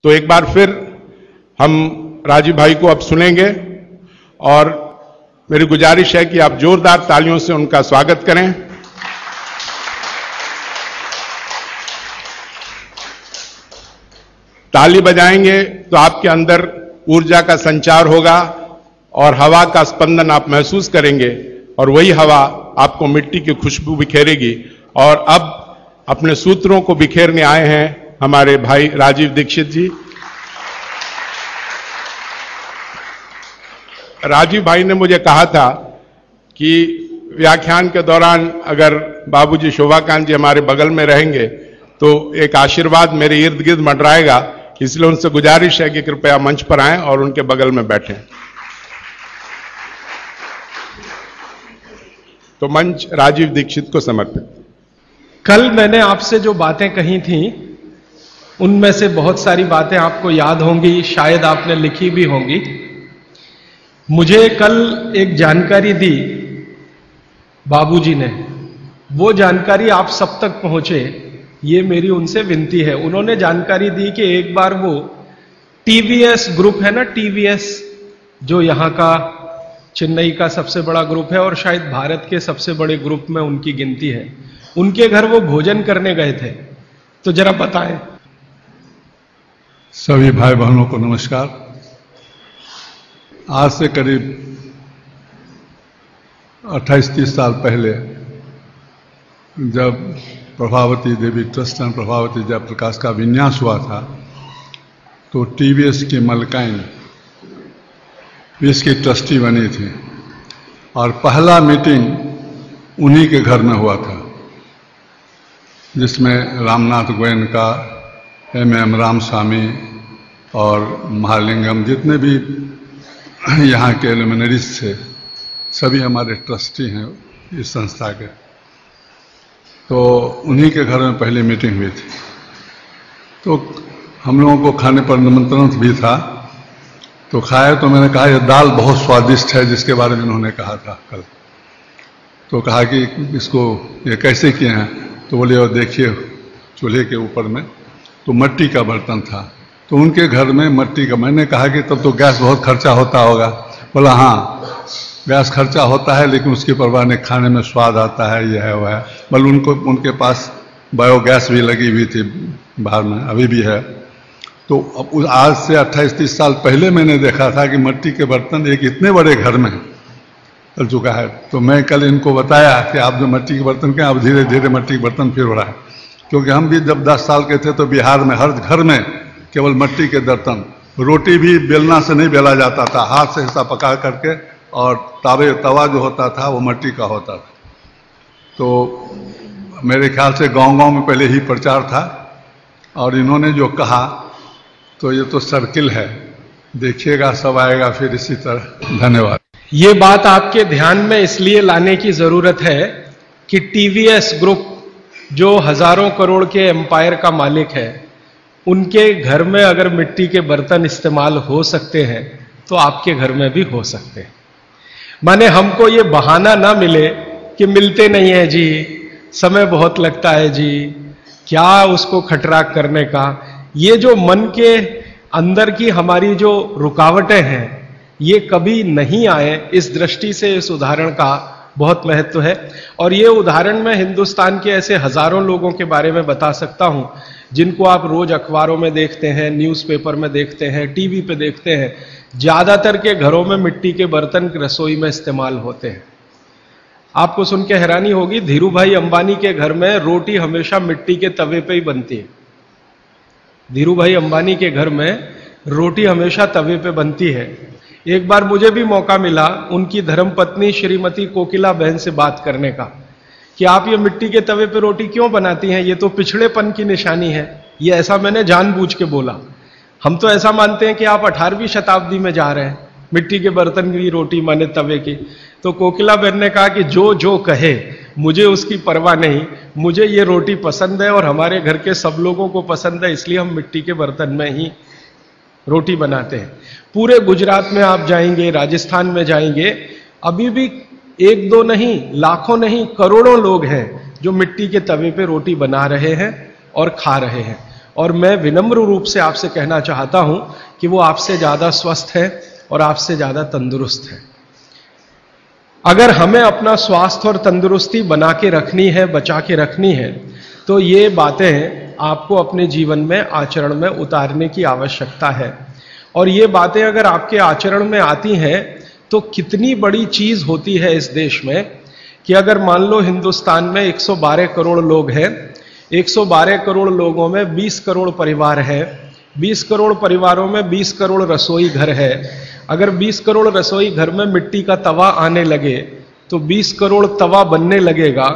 तो एक बार फिर हम राजीव भाई को अब सुनेंगे और मेरी गुजारिश है कि आप जोरदार तालियों से उनका स्वागत करें। ताली बजाएंगे तो आपके अंदर ऊर्जा का संचार होगा और हवा का स्पंदन आप महसूस करेंगे और वही हवा आपको मिट्टी की खुशबू बिखेरेगी। और अब अपने सूत्रों को बिखेरने आए हैं हमारे भाई राजीव दीक्षित जी। राजीव भाई ने मुझे कहा था कि व्याख्यान के दौरान अगर बाबूजी शोभाकांत जी हमारे बगल में रहेंगे तो एक आशीर्वाद मेरे इर्द गिर्द मंडराएगा, इसलिए उनसे गुजारिश है कि कृपया मंच पर आएं और उनके बगल में बैठें। तो मंच राजीव दीक्षित को समर्पित। कल मैंने आपसे जो बातें कही थी उनमें से बहुत सारी बातें आपको याद होंगी, शायद आपने लिखी भी होंगी। मुझे कल एक जानकारी दी बाबूजी ने, वो जानकारी आप सब तक पहुंचे, ये मेरी उनसे विनती है। उन्होंने जानकारी दी कि एक बार वो टीवीएस ग्रुप है ना, टीवीएस जो यहां का चेन्नई का सबसे बड़ा ग्रुप है और शायद भारत के सबसे बड़े ग्रुप में उनकी गिनती है, उनके घर वो भोजन करने गए थे। तो जरा बताएं। सभी भाई बहनों को नमस्कार। आज से करीब 28-30 साल पहले जब प्रभावती देवी ट्रस्ट एंड प्रभावती जयप्रकाश का विन्यास हुआ था तो टीवीएस की मलकाइन इसकी ट्रस्टी बनी थी और पहला मीटिंग उन्हीं के घर में हुआ था, जिसमें रामनाथ गोयनका, एम रामस्वामी और महालिंगम जितने भी यहाँ के लुमिनरीज थे सभी हमारे ट्रस्टी हैं इस संस्था के। तो उन्हीं के घर में पहली मीटिंग हुई थी। तो हम लोगों को खाने पर निमंत्रण भी था, तो खाए तो मैंने कहा यह दाल बहुत स्वादिष्ट है, जिसके बारे में उन्होंने कहा था कल। तो कहा कि इसको ये कैसे किए हैं, तो बोले और देखिए चूल्हे के ऊपर में तो मिट्टी का बर्तन था, तो उनके घर में मिट्टी का। मैंने कहा कि तब तो गैस बहुत खर्चा होता होगा। बोला हाँ गैस खर्चा होता है लेकिन उसकी परवाह नहीं, खाने में स्वाद आता है, यह है वह है। बल्कि उनके पास बायोगैस भी लगी हुई थी बाहर में, अभी भी है। तो अब आज से 28-30 साल पहले मैंने देखा था कि मिट्टी के बर्तन एक इतने बड़े घर में चल चुका है। तो मैं कल इनको बताया कि आप जो मिट्टी के बर्तन के, अब धीरे धीरे मिट्टी के बर्तन फिर हो रहा है। क्योंकि हम भी जब 10 साल के थे तो बिहार में हर घर में केवल मिट्टी के बर्तन, रोटी भी बेलना से नहीं बेला जाता था, हाथ से हिस्सा पका करके, और तवा जो होता था वो मिट्टी का होता था। तो मेरे ख्याल से गांव-गांव में पहले ही प्रचार था। और इन्होंने जो कहा तो ये तो सर्किल है, देखिएगा सब आएगा फिर इसी तरह। धन्यवाद। ये बात आपके ध्यान में इसलिए लाने की जरूरत है कि टीवीएस ग्रुप जो हजारों करोड़ के एम्पायर का मालिक है, उनके घर में अगर मिट्टी के बर्तन इस्तेमाल हो सकते हैं तो आपके घर में भी हो सकते हैं। माने हमको ये बहाना ना मिले कि मिलते नहीं है जी, समय बहुत लगता है जी, क्या उसको खटराक करने का। ये जो मन के अंदर की हमारी जो रुकावटें हैं ये कभी नहीं आए, इस दृष्टि से इस उदाहरण का बहुत महत्व है। और ये उदाहरण मैं हिंदुस्तान के ऐसे हजारों लोगों के बारे में बता सकता हूं जिनको आप रोज अखबारों में देखते हैं, न्यूज़पेपर में देखते हैं, टीवी पे देखते हैं। ज्यादातर के घरों में मिट्टी के बर्तन रसोई में इस्तेमाल होते हैं। आपको सुन के हैरानी होगी, धीरू भाई अंबानी के घर में रोटी हमेशा मिट्टी के तवे पे ही बनती है। धीरू भाई अंबानी के घर में रोटी हमेशा तवे पे बनती है। एक बार मुझे भी मौका मिला उनकी धर्मपत्नी श्रीमती कोकिला बहन से बात करने का कि आप ये मिट्टी के तवे पे रोटी क्यों बनाती हैं, ये तो पिछड़ेपन की निशानी है। ये ऐसा मैंने जानबूझ के बोला। हम तो ऐसा मानते हैं कि आप 18वीं शताब्दी में जा रहे हैं, मिट्टी के बर्तन की रोटी माने तवे की। तो कोकिला बहन ने कहा कि जो जो कहे मुझे उसकी परवाह नहीं, मुझे ये रोटी पसंद है और हमारे घर के सब लोगों को पसंद है, इसलिए हम मिट्टी के बर्तन में ही रोटी बनाते हैं। पूरे गुजरात में आप जाएंगे, राजस्थान में जाएंगे, अभी भी एक दो नहीं, लाखों नहीं, करोड़ों लोग हैं जो मिट्टी के तवे पे रोटी बना रहे हैं और खा रहे हैं। और मैं विनम्र रूप से आपसे कहना चाहता हूं कि वो आपसे ज्यादा स्वस्थ है और आपसे ज्यादा तंदुरुस्त है। अगर हमें अपना स्वास्थ्य और तंदुरुस्ती बना के रखनी है, बचा के रखनी है, तो ये बातें आपको अपने जीवन में आचरण में उतारने की आवश्यकता है। और ये बातें अगर आपके आचरण में आती हैं तो कितनी बड़ी चीज होती है इस देश में कि अगर मान लो हिंदुस्तान में 112 करोड़ लोग हैं, 112 करोड़ लोगों में 20 करोड़ परिवार है, 20 करोड़ परिवारों में 20 करोड़ रसोई घर है। अगर 20 करोड़ रसोई घर में मिट्टी का तवा आने लगे तो 20 करोड़ तवा बनने लगेगा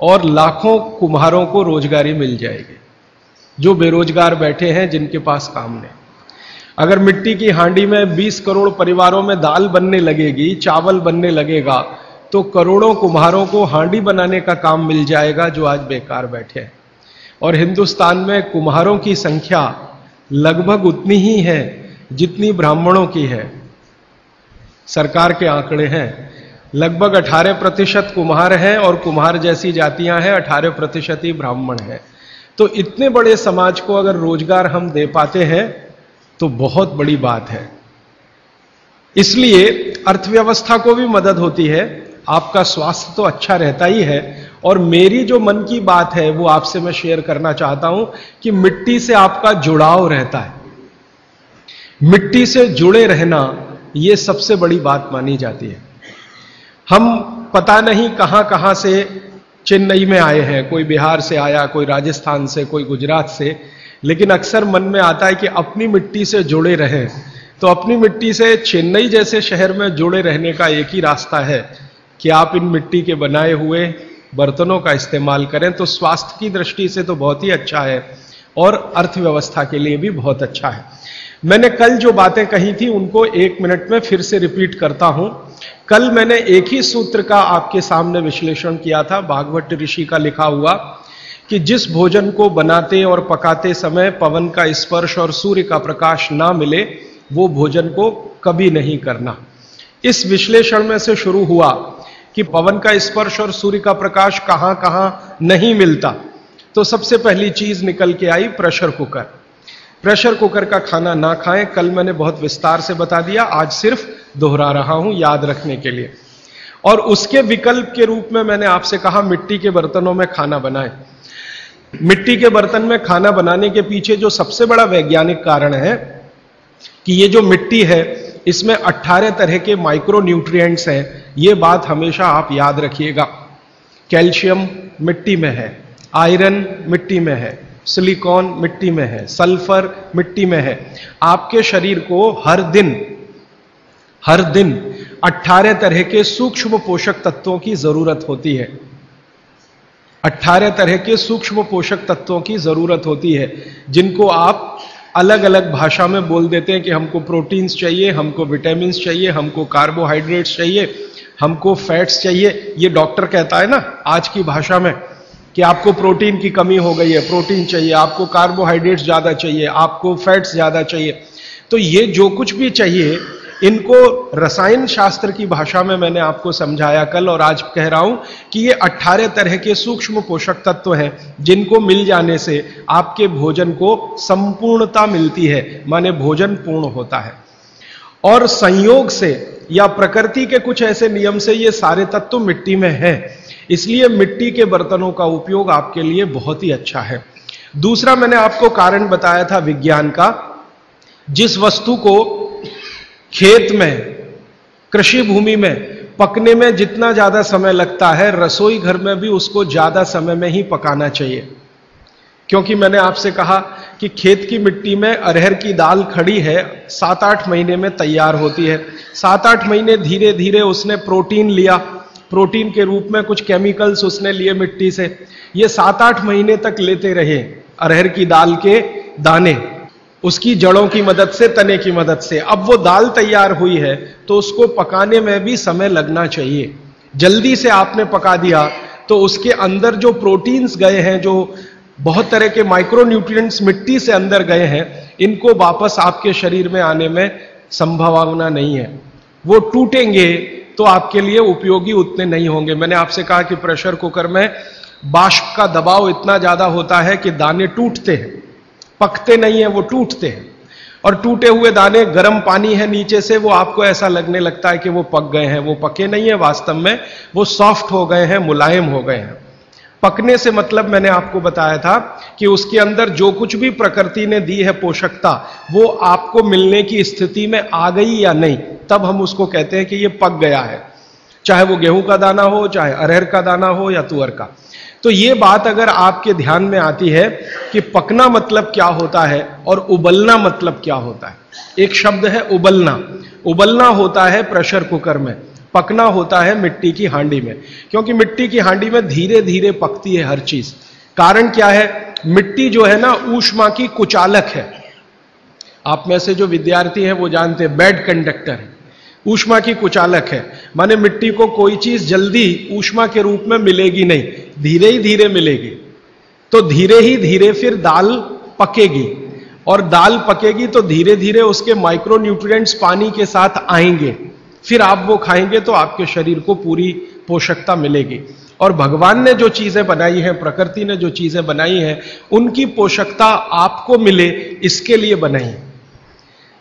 और लाखों कुम्हारों को रोजगारी मिल जाएगी जो बेरोजगार बैठे हैं, जिनके पास काम नहीं। अगर मिट्टी की हांडी में 20 करोड़ परिवारों में दाल बनने लगेगी, चावल बनने लगेगा, तो करोड़ों कुम्हारों को हांडी बनाने का काम मिल जाएगा जो आज बेकार बैठे हैं। और हिंदुस्तान में कुम्हारों की संख्या लगभग उतनी ही है जितनी ब्राह्मणों की है। सरकार के आंकड़े हैं, लगभग 18% कुम्हार हैं और कुम्हार जैसी जातियां हैं, 18% ही ब्राह्मण हैं। तो इतने बड़े समाज को अगर रोजगार हम दे पाते हैं तो बहुत बड़ी बात है। इसलिए अर्थव्यवस्था को भी मदद होती है, आपका स्वास्थ्य तो अच्छा रहता ही है। और मेरी जो मन की बात है वो आपसे मैं शेयर करना चाहता हूं कि मिट्टी से आपका जुड़ाव रहता है। मिट्टी से जुड़े रहना ये सबसे बड़ी बात मानी जाती है। हम पता नहीं कहां कहां से चेन्नई में आए हैं, कोई बिहार से आया, कोई राजस्थान से, कोई गुजरात से, लेकिन अक्सर मन में आता है कि अपनी मिट्टी से जुड़े रहें। तो अपनी मिट्टी से चेन्नई जैसे शहर में जुड़े रहने का एक ही रास्ता है कि आप इन मिट्टी के बनाए हुए बर्तनों का इस्तेमाल करें। तो स्वास्थ्य की दृष्टि से तो बहुत ही अच्छा है और अर्थव्यवस्था के लिए भी बहुत अच्छा है। मैंने कल जो बातें कही थी उनको 1 मिनट में फिर से रिपीट करता हूं। कल मैंने एक ही सूत्र का आपके सामने विश्लेषण किया था, भागवत ऋषि का लिखा हुआ, कि जिस भोजन को बनाते और पकाते समय पवन का स्पर्श और सूर्य का प्रकाश ना मिले वो भोजन को कभी नहीं करना। इस विश्लेषण में से शुरू हुआ कि पवन का स्पर्श और सूर्य का प्रकाश कहां कहां नहीं मिलता। तो सबसे पहली चीज निकल के आई प्रेशर कुकर। प्रेशर कुकर का खाना ना खाएं, कल मैंने बहुत विस्तार से बता दिया, आज सिर्फ दोहरा रहा हूं याद रखने के लिए। और उसके विकल्प के रूप में मैंने आपसे कहा मिट्टी के बर्तनों में खाना बनाएं। मिट्टी के बर्तन में खाना बनाने के पीछे जो सबसे बड़ा वैज्ञानिक कारण है कि ये जो मिट्टी है इसमें 18 तरह के माइक्रो न्यूट्रिएंट्स हैं। ये बात हमेशा आप याद रखिएगा। कैल्शियम मिट्टी में है, आयरन मिट्टी में है, सिलिकॉन मिट्टी में है, सल्फर मिट्टी में है। आपके शरीर को हर दिन 18 तरह के सूक्ष्म पोषक तत्वों की जरूरत होती है। 18 तरह के सूक्ष्म पोषक तत्वों की जरूरत होती है, जिनको आप अलग अलग भाषा में बोल देते हैं कि हमको प्रोटीन्स चाहिए, हमको विटामिन्स चाहिए, हमको कार्बोहाइड्रेट्स चाहिए, हमको फैट्स चाहिए। ये डॉक्टर कहता है ना आज की भाषा में कि आपको प्रोटीन की कमी हो गई है, प्रोटीन चाहिए, आपको कार्बोहाइड्रेट्स ज्यादा चाहिए, आपको फैट्स ज्यादा चाहिए। तो ये जो कुछ भी चाहिए इनको रसायन शास्त्र की भाषा में मैंने आपको समझाया कल, और आज कह रहा हूं कि ये 18 तरह के सूक्ष्म पोषक तत्व हैं जिनको मिल जाने से आपके भोजन को संपूर्णता मिलती है, माने भोजन पूर्ण होता है। और संयोग से या प्रकृति के कुछ ऐसे नियम से ये सारे तत्व मिट्टी में हैं, इसलिए मिट्टी के बर्तनों का उपयोग आपके लिए बहुत ही अच्छा है। दूसरा मैंने आपको कारण बताया था विज्ञान का। जिस वस्तु को खेत में, कृषि भूमि में पकने में जितना ज्यादा समय लगता है, रसोई घर में भी उसको ज्यादा समय में ही पकाना चाहिए। क्योंकि मैंने आपसे कहा कि खेत की मिट्टी में अरहर की दाल खड़ी है, 7-8 महीने में तैयार होती है। 7-8 महीने धीरे धीरे उसने प्रोटीन लिया, प्रोटीन के रूप में कुछ केमिकल्स उसने लिए मिट्टी से। ये 7-8 महीने तक लेते रहे अरहर की दाल के दाने, उसकी जड़ों की मदद से, तने की मदद से। अब वो दाल तैयार हुई है तो उसको पकाने में भी समय लगना चाहिए। जल्दी से आपने पका दिया तो उसके अंदर जो प्रोटीन्स गए हैं, जो बहुत तरह के माइक्रो न्यूट्रिएंट्स मिट्टी से अंदर गए हैं, इनको वापस आपके शरीर में आने में संभावना नहीं है। वो टूटेंगे तो आपके लिए उपयोगी उतने नहीं होंगे। मैंने आपसे कहा कि प्रेशर कुकर में वाष्प का दबाव इतना ज्यादा होता है कि दाने टूटते हैं। पकते नहीं है, वो टूटते हैं। और टूटे हुए दाने, गर्म पानी है नीचे से, वो आपको ऐसा लगने लगता है कि वो पक गए हैं, वो पके नहीं है, वास्तव में वो सॉफ्ट हो गए हैं, मुलायम हो गए हैं। पकने से मतलब मैंने आपको बताया था कि उसके अंदर जो कुछ भी प्रकृति ने दी है पोषकता, वो आपको मिलने की स्थिति में आ गई या नहीं, तब हम उसको कहते हैं कि ये पक गया है। चाहे वो गेहूं का दाना हो, चाहे अरहर का दाना हो या तुअर का। तो ये बात अगर आपके ध्यान में आती है कि पकना मतलब क्या होता है और उबलना मतलब क्या होता है। एक शब्द है उबलना। उबलना होता है प्रेशर कुकर में, पकना होता है मिट्टी की हांडी में, क्योंकि मिट्टी की हांडी में धीरे धीरे पकती है हर चीज। कारण क्या है, मिट्टी जो है ना ऊष्मा की कुचालक है। आप में से जो विद्यार्थी हैं वो जानते हैं, बैड कंडक्टर है, ऊष्मा की कुचालक है। माने मिट्टी को कोई चीज जल्दी ऊष्मा के रूप में मिलेगी नहीं, धीरे ही धीरे मिलेगी। तो धीरे ही धीरे फिर दाल पकेगी, और दाल पकेगी तो धीरे धीरे उसके माइक्रो न्यूट्रिएंट्स पानी के साथ आएंगे, फिर आप वो खाएंगे तो आपके शरीर को पूरी पोषकता मिलेगी। और भगवान ने जो चीजें बनाई हैं, प्रकृति ने जो चीजें बनाई हैं, उनकी पोषकता आपको मिले इसके लिए बनाई है।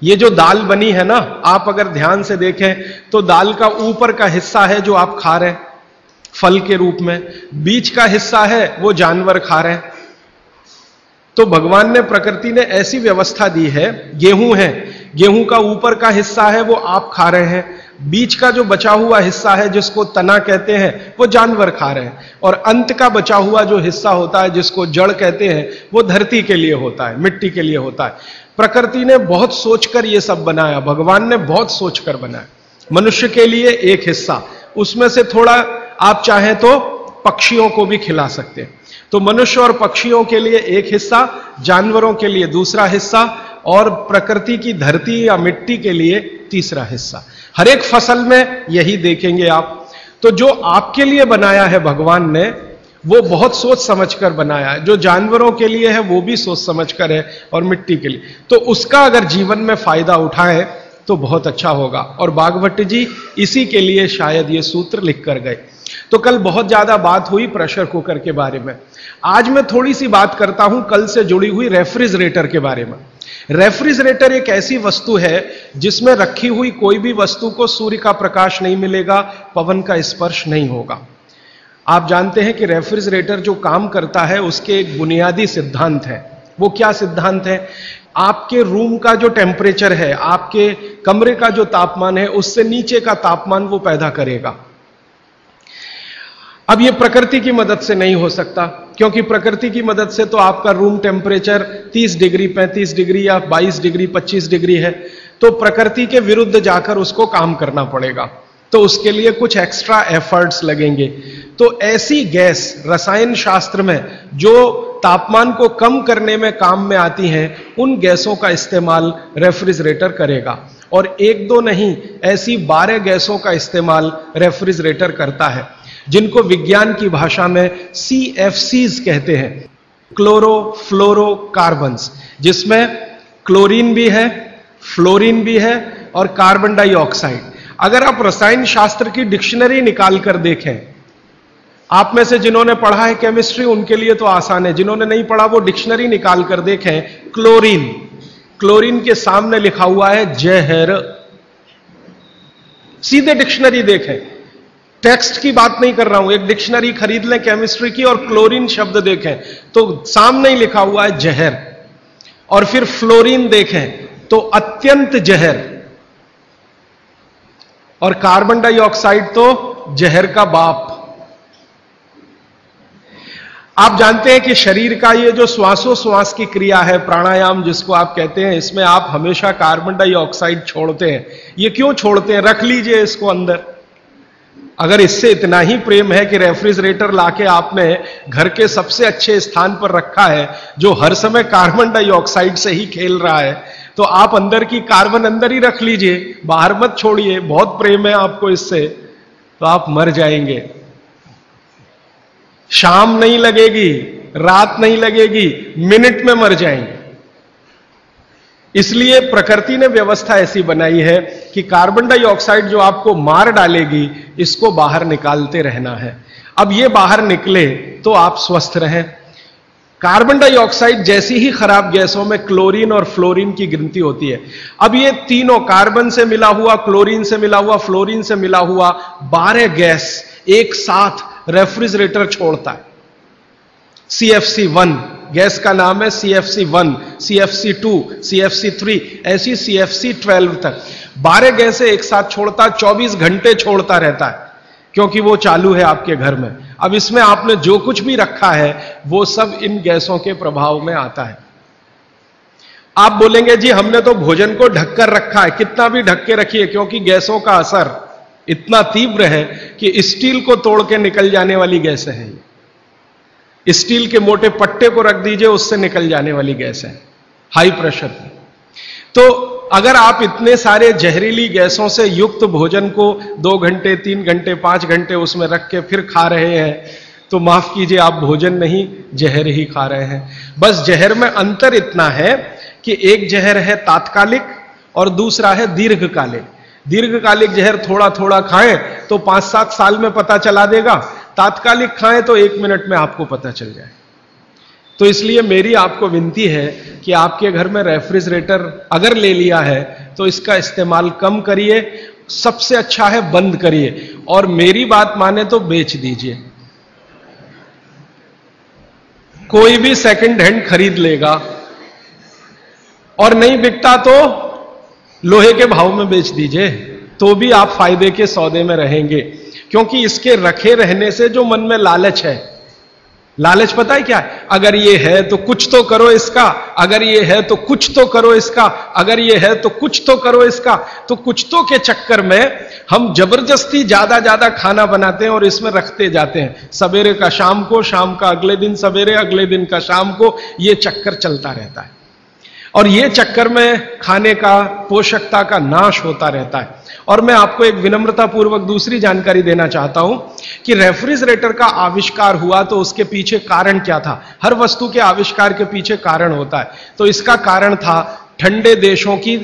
ये जो दाल बनी है ना, आप अगर ध्यान से देखें तो दाल का ऊपर का हिस्सा है जो आप खा रहे हैं फल के रूप में, बीच का हिस्सा है वो जानवर खा रहे हैं। तो भगवान ने, प्रकृति ने ऐसी व्यवस्था दी है, गेहूं है, गेहूं का ऊपर का हिस्सा है वो आप खा रहे हैं, बीच का जो बचा हुआ हिस्सा है जिसको तना कहते हैं वो जानवर खा रहे हैं, और अंत का बचा हुआ जो हिस्सा होता है जिसको जड़ कहते हैं वो धरती के लिए होता है, मिट्टी के लिए होता है। प्रकृति ने बहुत सोचकर ये सब बनाया, भगवान ने बहुत सोचकर बनाया। मनुष्य के लिए एक हिस्सा, उसमें से थोड़ा आप चाहें तो पक्षियों को भी खिला सकते हैं। तो मनुष्य और पक्षियों के लिए एक हिस्सा, जानवरों के लिए दूसरा हिस्सा, और प्रकृति की धरती या मिट्टी के लिए तीसरा हिस्सा। हर एक फसल में यही देखेंगे आप। तो जो आपके लिए बनाया है भगवान ने, वो बहुत सोच समझकर बनाया है। जो जानवरों के लिए है वो भी सोच समझकर है, और मिट्टी के लिए, तो उसका अगर जीवन में फायदा उठाएं तो बहुत अच्छा होगा। और बागभट्ट जी इसी के लिए शायद ये सूत्र लिख कर गए। तो कल बहुत ज्यादा बात हुई प्रेशर कुकर के बारे में। आज मैं थोड़ी सी बात करता हूं कल से जुड़ी हुई रेफ्रिजरेटर के बारे में। रेफ्रिजरेटर एक ऐसी वस्तु है जिसमें रखी हुई कोई भी वस्तु को सूर्य का प्रकाश नहीं मिलेगा, पवन का स्पर्श नहीं होगा। आप जानते हैं कि रेफ्रिजरेटर जो काम करता है उसके एक बुनियादी सिद्धांत है। वो क्या सिद्धांत है? आपके रूम का जो टेम्परेचर है, आपके कमरे का जो तापमान है, उससे नीचे का तापमान वो पैदा करेगा। अब ये प्रकृति की मदद से नहीं हो सकता, क्योंकि प्रकृति की मदद से तो आपका रूम टेम्परेचर 30 डिग्री, 35 डिग्री या 22 डिग्री, 25 डिग्री है। तो प्रकृति के विरुद्ध जाकर उसको काम करना पड़ेगा, तो उसके लिए कुछ एक्स्ट्रा एफर्ट्स लगेंगे। तो ऐसी गैस रसायन शास्त्र में जो तापमान को कम करने में काम में आती हैं, उन गैसों का इस्तेमाल रेफ्रिजरेटर करेगा। और एक दो नहीं, ऐसी 12 गैसों का इस्तेमाल रेफ्रिजरेटर करता है, जिनको विज्ञान की भाषा में CFCs कहते हैं, क्लोरोफ्लोरोकार्बन्स, जिसमें क्लोरीन भी है, फ्लोरीन भी है और कार्बन डाइऑक्साइड। अगर आप रसायन शास्त्र की डिक्शनरी निकाल कर देखें, आप में से जिन्होंने पढ़ा है केमिस्ट्री उनके लिए तो आसान है, जिन्होंने नहीं पढ़ा वो डिक्शनरी निकाल कर देखें। क्लोरीन, क्लोरीन के सामने लिखा हुआ है जहर। सीधे डिक्शनरी देखें, टेक्स्ट की बात नहीं कर रहा हूं, एक डिक्शनरी खरीद लें केमिस्ट्री की और क्लोरीन शब्द देखें तो सामने ही लिखा हुआ है जहर। और फिर फ्लोरीन देखें तो अत्यंत जहर, और कार्बन डाइऑक्साइड तो जहर का बाप। आप जानते हैं कि शरीर का ये जो श्वासोश्वास की क्रिया है, प्राणायाम जिसको आप कहते हैं, इसमें आप हमेशा कार्बन डाइऑक्साइड छोड़ते हैं। ये क्यों छोड़ते हैं? रख लीजिए इसको अंदर। अगर इससे इतना ही प्रेम है कि रेफ्रिजरेटर लाके आपने घर के सबसे अच्छे स्थान पर रखा है, जो हर समय कार्बन डाइऑक्साइड से ही खेल रहा है, तो आप अंदर की कार्बन अंदर ही रख लीजिए, बाहर मत छोड़िए। बहुत प्रेम है आपको इससे, तो आप मर जाएंगे। शाम नहीं लगेगी, रात नहीं लगेगी, मिनट में मर जाएंगे। इसलिए प्रकृति ने व्यवस्था ऐसी बनाई है कि कार्बन डाइऑक्साइड जो आपको मार डालेगी, इसको बाहर निकालते रहना है। अब ये बाहर निकले तो आप स्वस्थ रहें। कार्बन डाइऑक्साइड जैसी ही खराब गैसों में क्लोरीन और फ्लोरीन की गिनती होती है। अब ये तीनों, कार्बन से मिला हुआ, क्लोरीन से मिला हुआ, फ्लोरीन से मिला हुआ 12 गैस एक साथ रेफ्रिजरेटर छोड़ता है। CFC1 गैस का नाम है, CFC1, CFC2, CFC3, ऐसी CFC12 तक 12 गैसें एक साथ छोड़ता, 24 घंटे छोड़ता रहता है, क्योंकि वो चालू है आपके घर में। अब इसमें आपने जो कुछ भी रखा है वो सब इन गैसों के प्रभाव में आता है। आप बोलेंगे जी हमने तो भोजन को ढककर रखा है। कितना भी ढक के रखिए, क्योंकि गैसों का असर इतना तीव्र है कि स्टील को तोड़ के निकल जाने वाली गैसें हैं। स्टील के मोटे पट्टे को रख दीजिए, उससे निकल जाने वाली गैस है हाई प्रेशर पे। तो अगर आप इतने सारे जहरीली गैसों से युक्त भोजन को 2 घंटे, 3 घंटे, 5 घंटे उसमें रख के फिर खा रहे हैं, तो माफ कीजिए, आप भोजन नहीं जहर ही खा रहे हैं। बस जहर में अंतर इतना है कि एक जहर है तात्कालिक और दूसरा है दीर्घकालिक। दीर्घकालिक जहर थोड़ा थोड़ा खाएं तो 5-7 साल में पता चला देगा, तात्कालिक खाएं तो 1 मिनट में आपको पता चल जाए। तो इसलिए मेरी आपको विनती है कि आपके घर में रेफ्रिजरेटर अगर ले लिया है तो इसका इस्तेमाल कम करिए, सबसे अच्छा है बंद करिए, और मेरी बात माने तो बेच दीजिए। कोई भी सेकंड हैंड खरीद लेगा, और नहीं बिकता तो लोहे के भाव में बेच दीजिए, तो भी आप फायदे के सौदे में रहेंगे। क्योंकि इसके रखे रहने से जो मन में लालच है, लालच पता है क्या है? अगर ये है तो कुछ तो करो इसका, अगर ये है तो कुछ तो करो इसका, अगर ये है तो कुछ तो करो इसका। तो कुछ तो के चक्कर में हम जबरदस्ती ज्यादा खाना बनाते हैं और इसमें रखते जाते हैं। सवेरे का शाम को, शाम का अगले दिन सवेरे, अगले दिन का शाम को, ये चक्कर चलता रहता है। और ये चक्कर में खाने का, पोषकता का नाश होता रहता है। और मैं आपको एक विनम्रता पूर्वक दूसरी जानकारी देना चाहता हूं कि रेफ्रिजरेटर का आविष्कार हुआ तो उसके पीछे कारण क्या था। हर वस्तु के आविष्कार के पीछे कारण होता है। तो इसका कारण था ठंडे देशों की,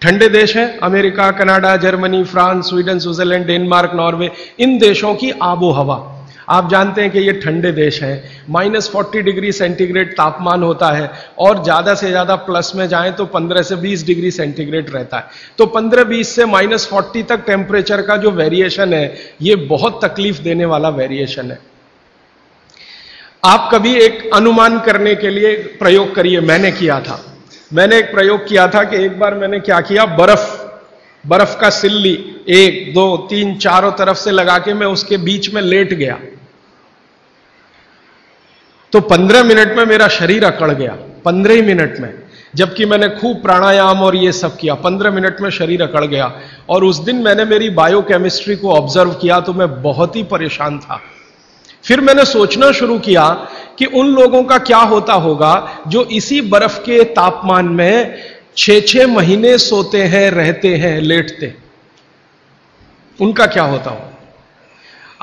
ठंडे देश हैं America, Canada, Germany, France, Sweden, Switzerland, Denmark, Norway, इन देशों की आबो हवा। आप जानते हैं कि ये ठंडे देश हैं, -40 डिग्री सेंटीग्रेड तापमान होता है, और ज्यादा से ज्यादा प्लस में जाएं तो 15 से 20 डिग्री सेंटीग्रेड रहता है। तो 15-20 से -40 तक टेम्परेचर का जो वेरिएशन है, ये बहुत तकलीफ देने वाला वेरिएशन है। आप कभी एक अनुमान करने के लिए प्रयोग करिए। मैंने किया था, मैंने एक प्रयोग किया था कि एक बार मैंने क्या किया, बर्फ का सिल्ली 1, 2, 3 चारों तरफ से लगा के मैं उसके बीच में लेट गया, तो 15 मिनट में मेरा शरीर अकड़ गया। 15 मिनट में, जबकि मैंने खूब प्राणायाम और ये सब किया, 15 मिनट में शरीर अकड़ गया। और उस दिन मैंने मेरी बायोकेमिस्ट्री को ऑब्जर्व किया तो मैं बहुत ही परेशान था। फिर मैंने सोचना शुरू किया कि उन लोगों का क्या होता होगा जो इसी बर्फ के तापमान में 6-6 महीने सोते हैं, रहते हैं, लेटते, उनका क्या होता हो।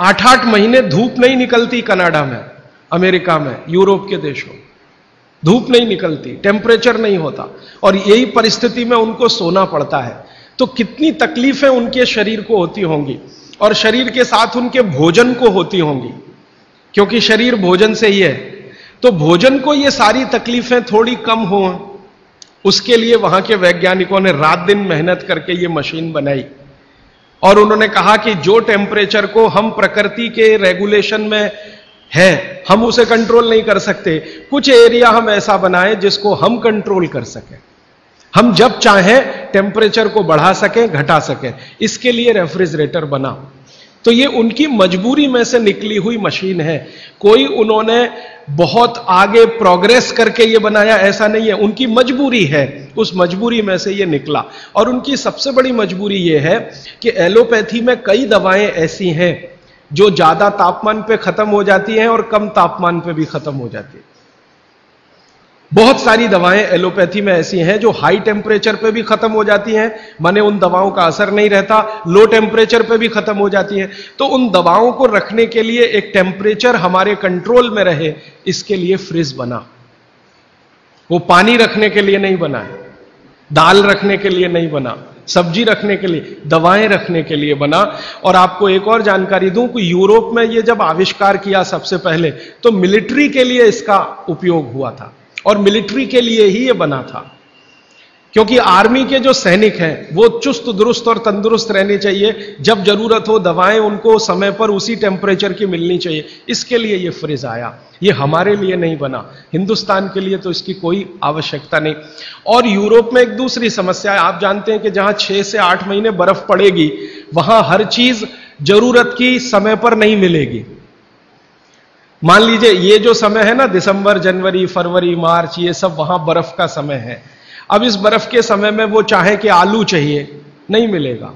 8-8 महीने धूप नहीं निकलती कनाडा में, अमेरिका में, यूरोप के देशों, धूप नहीं निकलती, टेम्परेचर नहीं होता, और यही परिस्थिति में उनको सोना पड़ता है। तो कितनी तकलीफें उनके शरीर को होती होंगी, और शरीर के साथ उनके भोजन को होती होंगी, क्योंकि शरीर भोजन से ही है। तो भोजन को ये सारी तकलीफें थोड़ी कम हो, उसके लिए वहां के वैज्ञानिकों ने रात दिन मेहनत करके ये मशीन बनाई। और उन्होंने कहा कि जो टेम्परेचर को हम प्रकृति के रेगुलेशन में है, हम उसे कंट्रोल नहीं कर सकते, कुछ एरिया हम ऐसा बनाएं जिसको हम कंट्रोल कर सकें, हम जब चाहें टेम्परेचर को बढ़ा सकें, घटा सकें। इसके लिए रेफ्रिजरेटर बना। तो ये उनकी मजबूरी में से निकली हुई मशीन है। कोई उन्होंने बहुत आगे प्रोग्रेस करके ये बनाया, ऐसा नहीं है, उनकी मजबूरी है, उस मजबूरी में से ये निकला। और उनकी सबसे बड़ी मजबूरी ये है कि एलोपैथी में कई दवाएं ऐसी हैं जो ज्यादा तापमान पे खत्म हो जाती हैं और कम तापमान पे भी खत्म हो जाती है। बहुत सारी दवाएं एलोपैथी में ऐसी हैं जो हाई टेम्परेचर पे भी खत्म हो जाती हैं, माने उन दवाओं का असर नहीं रहता, लो टेम्परेचर पे भी खत्म हो जाती हैं। तो उन दवाओं को रखने के लिए एक टेम्परेचर हमारे कंट्रोल में रहे, इसके लिए फ्रिज बना। वो पानी रखने के लिए नहीं बना है, दाल रखने के लिए नहीं बना, सब्जी रखने के लिए, दवाएं रखने के लिए बना। और आपको एक और जानकारी दूं कि यूरोप में ये जब आविष्कार किया सबसे पहले, तो मिलिट्री के लिए इसका उपयोग हुआ था और मिलिट्री के लिए ही ये बना था, क्योंकि आर्मी के जो सैनिक हैं वो चुस्त दुरुस्त और तंदुरुस्त रहने चाहिए। जब जरूरत हो दवाएं उनको समय पर उसी टेम्परेचर की मिलनी चाहिए, इसके लिए ये फ्रिज आया। ये हमारे लिए नहीं बना, हिंदुस्तान के लिए तो इसकी कोई आवश्यकता नहीं। और यूरोप में एक दूसरी समस्या है, आप जानते हैं कि जहां 6 से 8 महीने बर्फ पड़ेगी वहां हर चीज जरूरत की समय पर नहीं मिलेगी। मान लीजिए ये जो समय है ना, दिसंबर, जनवरी, फरवरी, मार्च, ये सब वहां बर्फ का समय है। अब इस बर्फ के समय में वो चाहे कि आलू चाहिए, नहीं मिलेगा,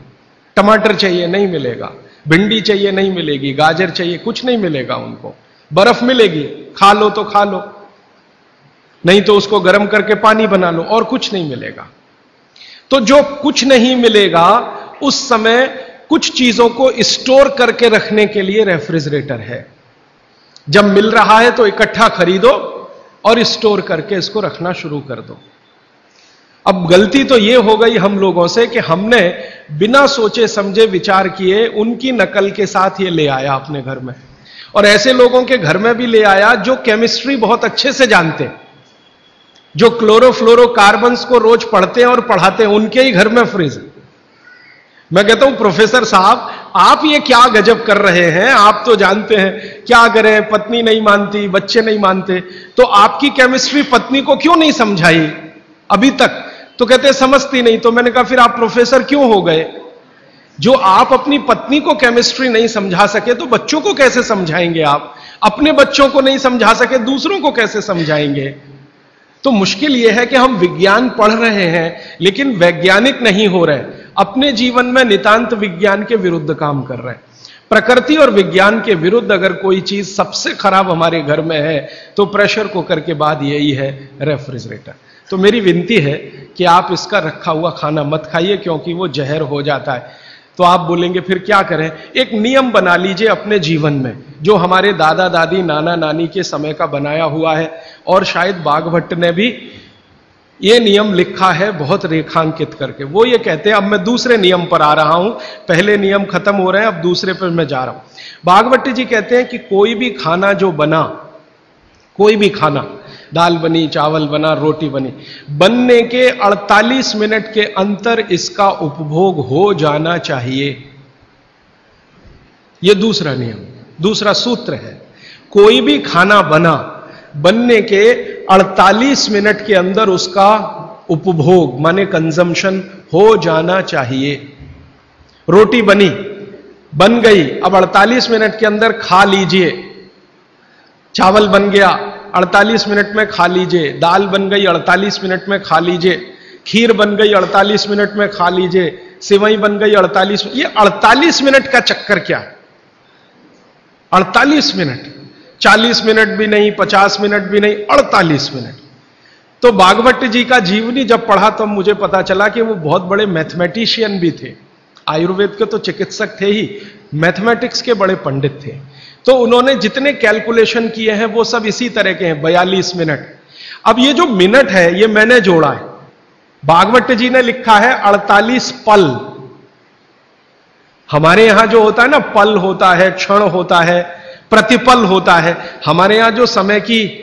टमाटर चाहिए, नहीं मिलेगा, भिंडी चाहिए, नहीं मिलेगी, गाजर चाहिए, कुछ नहीं मिलेगा उनको। बर्फ मिलेगी, खा लो तो खा लो, नहीं तो उसको गर्म करके पानी बना लो, और कुछ नहीं मिलेगा। तो जो कुछ नहीं मिलेगा उस समय कुछ चीजों को स्टोर करके रखने के लिए रेफ्रिजरेटर है। जब मिल रहा है तो इकट्ठा खरीदो और स्टोर करके इसको रखना शुरू कर दो। अब गलती तो यह हो गई हम लोगों से कि हमने बिना सोचे समझे विचार किए उनकी नकल के साथ ये ले आया अपने घर में, और ऐसे लोगों के घर में भी ले आया जो केमिस्ट्री बहुत अच्छे से जानते, जो क्लोरोफ्लोरोकार्बन्स को रोज पढ़ते हैं और पढ़ाते हैं, उनके ही घर में फ्रिज। मैं कहता हूं प्रोफेसर साहब आप ये क्या गजब कर रहे हैं, आप तो जानते हैं, क्या करें, पत्नी नहीं मानती, बच्चे नहीं मानते, तो आपकी केमिस्ट्री पत्नी को क्यों नहीं समझाई अभी तक? तो कहते समझती नहीं। तो मैंने कहा फिर आप प्रोफेसर क्यों हो गए? जो आप अपनी पत्नी को केमिस्ट्री नहीं समझा सके तो बच्चों को कैसे समझाएंगे? आप अपने बच्चों को नहीं समझा सके, दूसरों को कैसे समझाएंगे? तो मुश्किल यह है कि हम विज्ञान पढ़ रहे हैं लेकिन वैज्ञानिक नहीं हो रहे, अपने जीवन में नितांत विज्ञान के विरुद्ध काम कर रहे हैं। प्रकृति और विज्ञान के विरुद्ध अगर कोई चीज सबसे खराब हमारे घर में है तो प्रेशर कुकर के बाद यही है, रेफ्रिजरेटर। तो मेरी विनती है कि आप इसका रखा हुआ खाना मत खाइए, क्योंकि वो जहर हो जाता है। तो आप बोलेंगे फिर क्या करें? एक नियम बना लीजिए अपने जीवन में, जो हमारे दादा दादी, नाना नानी के समय का बनाया हुआ है, और शायद बाघभट्ट ने भी ये नियम लिखा है बहुत रेखांकित करके। वो ये कहते हैं, अब मैं दूसरे नियम पर आ रहा हूं, पहले नियम खत्म हो रहे हैं, अब दूसरे पर मैं जा रहा हूं। बाघभट्ट जी कहते हैं कि कोई भी खाना जो बना, कोई भी खाना, दाल बनी, चावल बना, रोटी बनी, बनने के 48 मिनट के अंतर इसका उपभोग हो जाना चाहिए। यह दूसरा नियम, दूसरा सूत्र है। कोई भी खाना बना, बनने के 48 मिनट के अंदर उसका उपभोग माने कंजम्पशन हो जाना चाहिए। रोटी बनी, बन गई, अब 48 मिनट के अंदर खा लीजिए। चावल बन गया, 48 मिनट में खा लीजिए। दाल बन गई, 48 मिनट में खा लीजिए। खीर बन गई, 48 मिनट में खा लीजिए। सिवई बन गई 48। ये 48 मिनट का चक्कर क्या है? 48 मिनट, 40 मिनट भी नहीं, 50 मिनट भी नहीं, 48 मिनट। तो बाघभट्ट जी का जीवनी जब पढ़ा तब मुझे पता चला कि वो बहुत बड़े मैथमेटिशियन भी थे। आयुर्वेद के तो चिकित्सक थे ही, मैथमेटिक्स के बड़े पंडित थे। तो उन्होंने जितने कैलकुलेशन किए हैं वो सब इसी तरह के हैं, 42 मिनट। अब ये जो मिनट है ये मैंने जोड़ा है, बाघभट्ट जी ने लिखा है 48 पल। हमारे यहां जो होता है ना, पल होता है, क्षण होता है, प्रतिपल होता है। हमारे यहां जो समय की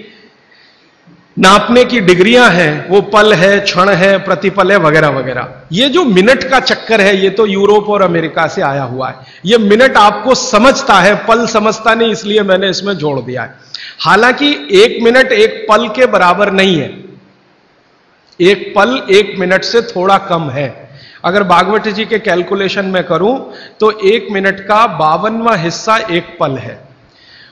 नापने की डिग्रियां हैं वो पल है, क्षण है, प्रतिपल है, वगैरह वगैरह। ये जो मिनट का चक्कर है ये तो यूरोप और अमेरिका से आया हुआ है। ये मिनट आपको समझता है, पल समझता नहीं, इसलिए मैंने इसमें जोड़ दिया है। हालांकि 1 मिनट 1 पल के बराबर नहीं है। 1 पल 1 मिनट से थोड़ा कम है। अगर बाघभट्ट जी के कैलकुलेशन में करूं तो 1 मिनट का 52वां हिस्सा 1 पल है।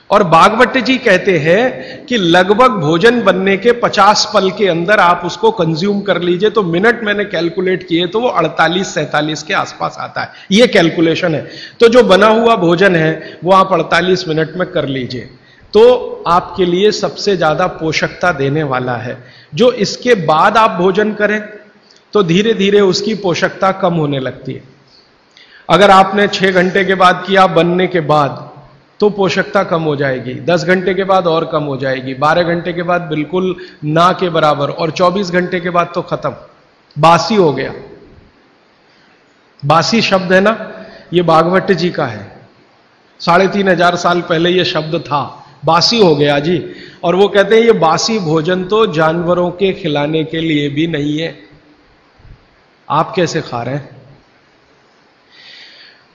और बाघभट्ट जी कहते हैं कि लगभग भोजन बनने के 50 पल के अंदर आप उसको कंज्यूम कर लीजिए। तो मिनट मैंने कैलकुलेट किए तो वो 48-47 के आसपास आता है। ये कैलकुलेशन है। तो जो बना हुआ भोजन है वो आप 48 मिनट में कर लीजिए, तो आपके लिए सबसे ज्यादा पोषकता देने वाला है। जो इसके बाद आप भोजन करें तो धीरे धीरे उसकी पोषकता कम होने लगती है। अगर आपने 6 घंटे के बाद किया बनने के बाद तो पोषकता कम हो जाएगी, 10 घंटे के बाद और कम हो जाएगी, 12 घंटे के बाद बिल्कुल ना के बराबर, और 24 घंटे के बाद तो खत्म, बासी हो गया। बासी शब्द है ना, ये भागवत जी का है। 3500 साल पहले ये शब्द था, बासी हो गया जी। और वो कहते हैं ये बासी भोजन तो जानवरों के खिलाने के लिए भी नहीं है, आप कैसे खा रहे हैं।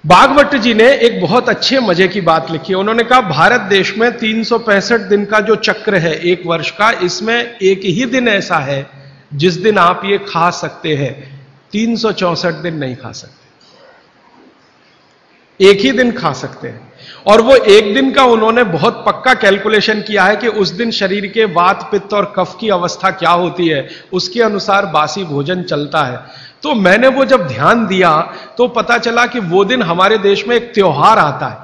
भागवत जी ने एक बहुत अच्छे मजे की बात लिखी है। उन्होंने कहा भारत देश में 365 दिन का जो चक्र है एक वर्ष का, इसमें एक ही दिन ऐसा है जिस दिन आप ये खा सकते हैं, 364 दिन नहीं खा सकते। एक ही दिन खा सकते हैं। और वो एक दिन का उन्होंने बहुत पक्का कैलकुलेशन किया है कि उस दिन शरीर के वात पित्त और कफ की अवस्था क्या होती है, उसके अनुसार बासी भोजन चलता है। तो मैंने वो जब ध्यान दिया तो पता चला कि वो दिन हमारे देश में एक त्योहार आता है,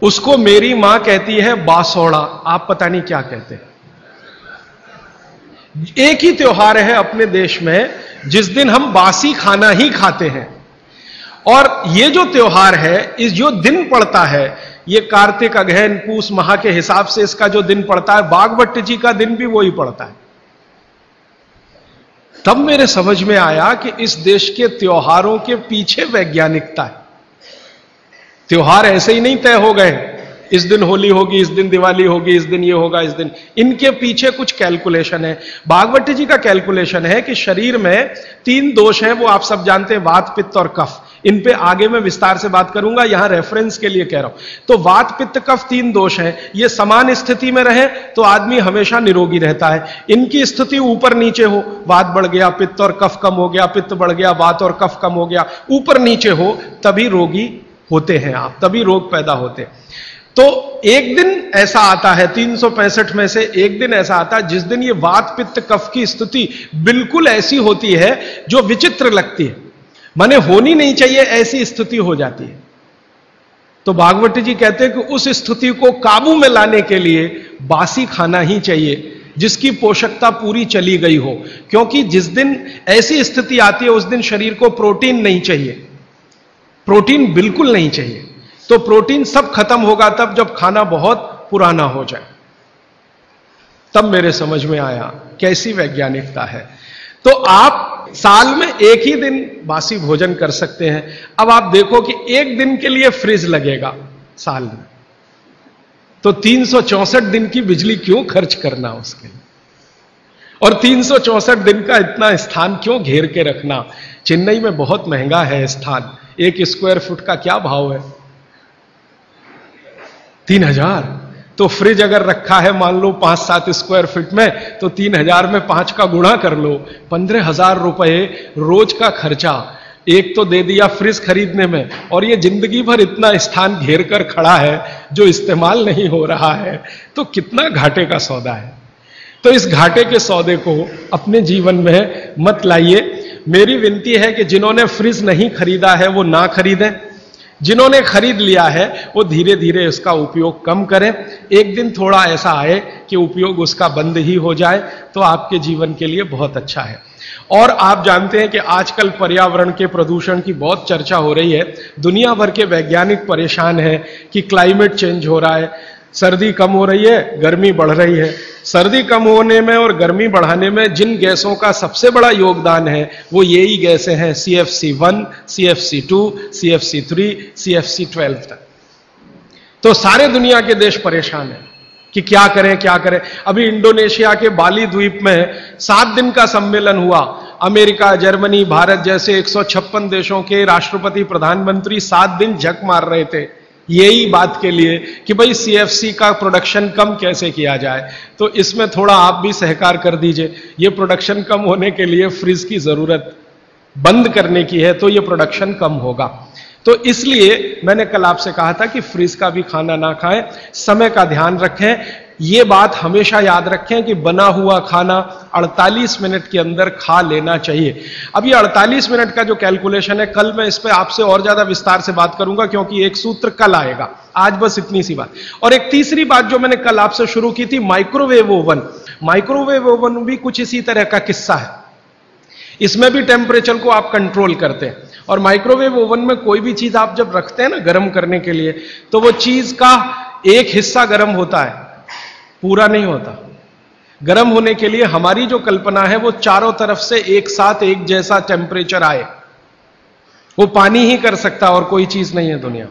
उसको मेरी मां कहती है बासोड़ा, आप पता नहीं क्या कहते हैं। एक ही त्योहार है अपने देश में जिस दिन हम बासी खाना ही खाते हैं। और ये जो त्योहार है, इस जो दिन पड़ता है, ये कार्तिक अगहन पूस माह के हिसाब से इसका जो दिन पड़ता है, भागवत जी का दिन भी वही पड़ता है। तब मेरे समझ में आया कि इस देश के त्योहारों के पीछे वैज्ञानिकता है। त्योहार ऐसे ही नहीं तय हो गए, इस दिन होली होगी, इस दिन दिवाली होगी, इस दिन ये होगा, इस दिन, इनके पीछे कुछ कैलकुलेशन है। भागवत जी का कैलकुलेशन है कि शरीर में 3 दोष हैं, वो आप सब जानते हैं, वात पित्त और कफ। इन पे आगे मैं विस्तार से बात करूंगा, यहां रेफरेंस के लिए कह रहा हूं। तो वात पित्त कफ 3 दोष हैं, ये समान स्थिति में रहे तो आदमी हमेशा निरोगी रहता है। इनकी स्थिति ऊपर नीचे हो, वात बढ़ गया, पित्त और कफ कम हो गया, पित्त बढ़ गया, वात और कफ कम हो गया, ऊपर नीचे हो, तभी रोगी होते हैं आप, तभी रोग पैदा होते हैं। तो एक दिन ऐसा आता है 365 में से एक दिन ऐसा आता है जिस दिन ये वात पित्त कफ की स्थिति बिल्कुल ऐसी होती है जो विचित्र लगती है, माने होनी नहीं चाहिए ऐसी स्थिति हो जाती है। तो भागवत जी कहते हैं कि उस स्थिति को काबू में लाने के लिए बासी खाना ही चाहिए जिसकी पोषकता पूरी चली गई हो। क्योंकि जिस दिन ऐसी स्थिति आती है उस दिन शरीर को प्रोटीन नहीं चाहिए, प्रोटीन बिल्कुल नहीं चाहिए। तो प्रोटीन सब खत्म होगा तब जब खाना बहुत पुराना हो जाए। तब मेरे समझ में आया कैसी वैज्ञानिकता है। तो आप साल में एक ही दिन बासी भोजन कर सकते हैं। अब आप देखो कि एक दिन के लिए फ्रिज लगेगा साल में, तो 364 दिन की बिजली क्यों खर्च करना उसके लिए, और 364 दिन का इतना स्थान क्यों घेर के रखना। चेन्नई में बहुत महंगा है स्थान, 1 स्क्वायर फुट का क्या भाव है, 3000। तो फ्रिज अगर रखा है मान लो 5-7 स्क्वायर फीट में, तो 3000 में 5 का गुणा कर लो, 15,000 रुपए रोज का खर्चा एक तो दे दिया फ्रिज खरीदने में, और ये जिंदगी भर इतना स्थान घेर कर खड़ा है जो इस्तेमाल नहीं हो रहा है, तो कितना घाटे का सौदा है। तो इस घाटे के सौदे को अपने जीवन में मत लाइए। मेरी विनती है कि जिन्होंने फ्रिज नहीं खरीदा है वो ना खरीदें, जिन्होंने खरीद लिया है वो धीरे धीरे उसका उपयोग कम करें। एक दिन थोड़ा ऐसा आए कि उपयोग उसका बंद ही हो जाए तो आपके जीवन के लिए बहुत अच्छा है। और आप जानते हैं कि आजकल पर्यावरण के प्रदूषण की बहुत चर्चा हो रही है। दुनिया भर के वैज्ञानिक परेशान हैं कि क्लाइमेट चेंज हो रहा है, सर्दी कम हो रही है, गर्मी बढ़ रही है। सर्दी कम होने में और गर्मी बढ़ाने में जिन गैसों का सबसे बड़ा योगदान है वो यही गैसें हैं, CFC1, CFC2, CFC3, CFC12 तक। तो सारे दुनिया के देश परेशान हैं कि क्या करें क्या करें। अभी इंडोनेशिया के बाली द्वीप में 7 दिन का सम्मेलन हुआ। अमेरिका, जर्मनी, भारत जैसे 156 देशों के राष्ट्रपति, प्रधानमंत्री 7 दिन झक मार रहे थे यही बात के लिए कि भाई CFC का प्रोडक्शन कम कैसे किया जाए। तो इसमें थोड़ा आप भी सहकार कर दीजिए। ये प्रोडक्शन कम होने के लिए फ्रिज की जरूरत बंद करने की है, तो ये प्रोडक्शन कम होगा। तो इसलिए मैंने कल आपसे कहा था कि फ्रिज का भी खाना ना खाएं, समय का ध्यान रखें। ये बात हमेशा याद रखें कि बना हुआ खाना 48 मिनट के अंदर खा लेना चाहिए। अब ये 48 मिनट का जो कैलकुलेशन है, कल मैं इस पे आपसे और ज्यादा विस्तार से बात करूंगा क्योंकि एक सूत्र कल आएगा। आज बस इतनी सी बात। और एक तीसरी बात जो मैंने कल आपसे शुरू की थी, माइक्रोवेव ओवन। माइक्रोवेव ओवन भी कुछ इसी तरह का किस्सा है। इसमें भी टेम्परेचर को आप कंट्रोल करते हैं। और माइक्रोवेव ओवन में कोई भी चीज आप जब रखते हैं ना गर्म करने के लिए, तो वो चीज का एक हिस्सा गर्म होता है, पूरा नहीं होता। गर्म होने के लिए हमारी जो कल्पना है वो चारों तरफ से एक साथ एक जैसा टेम्परेचर आए, वो पानी ही कर सकता और कोई चीज नहीं है दुनिया।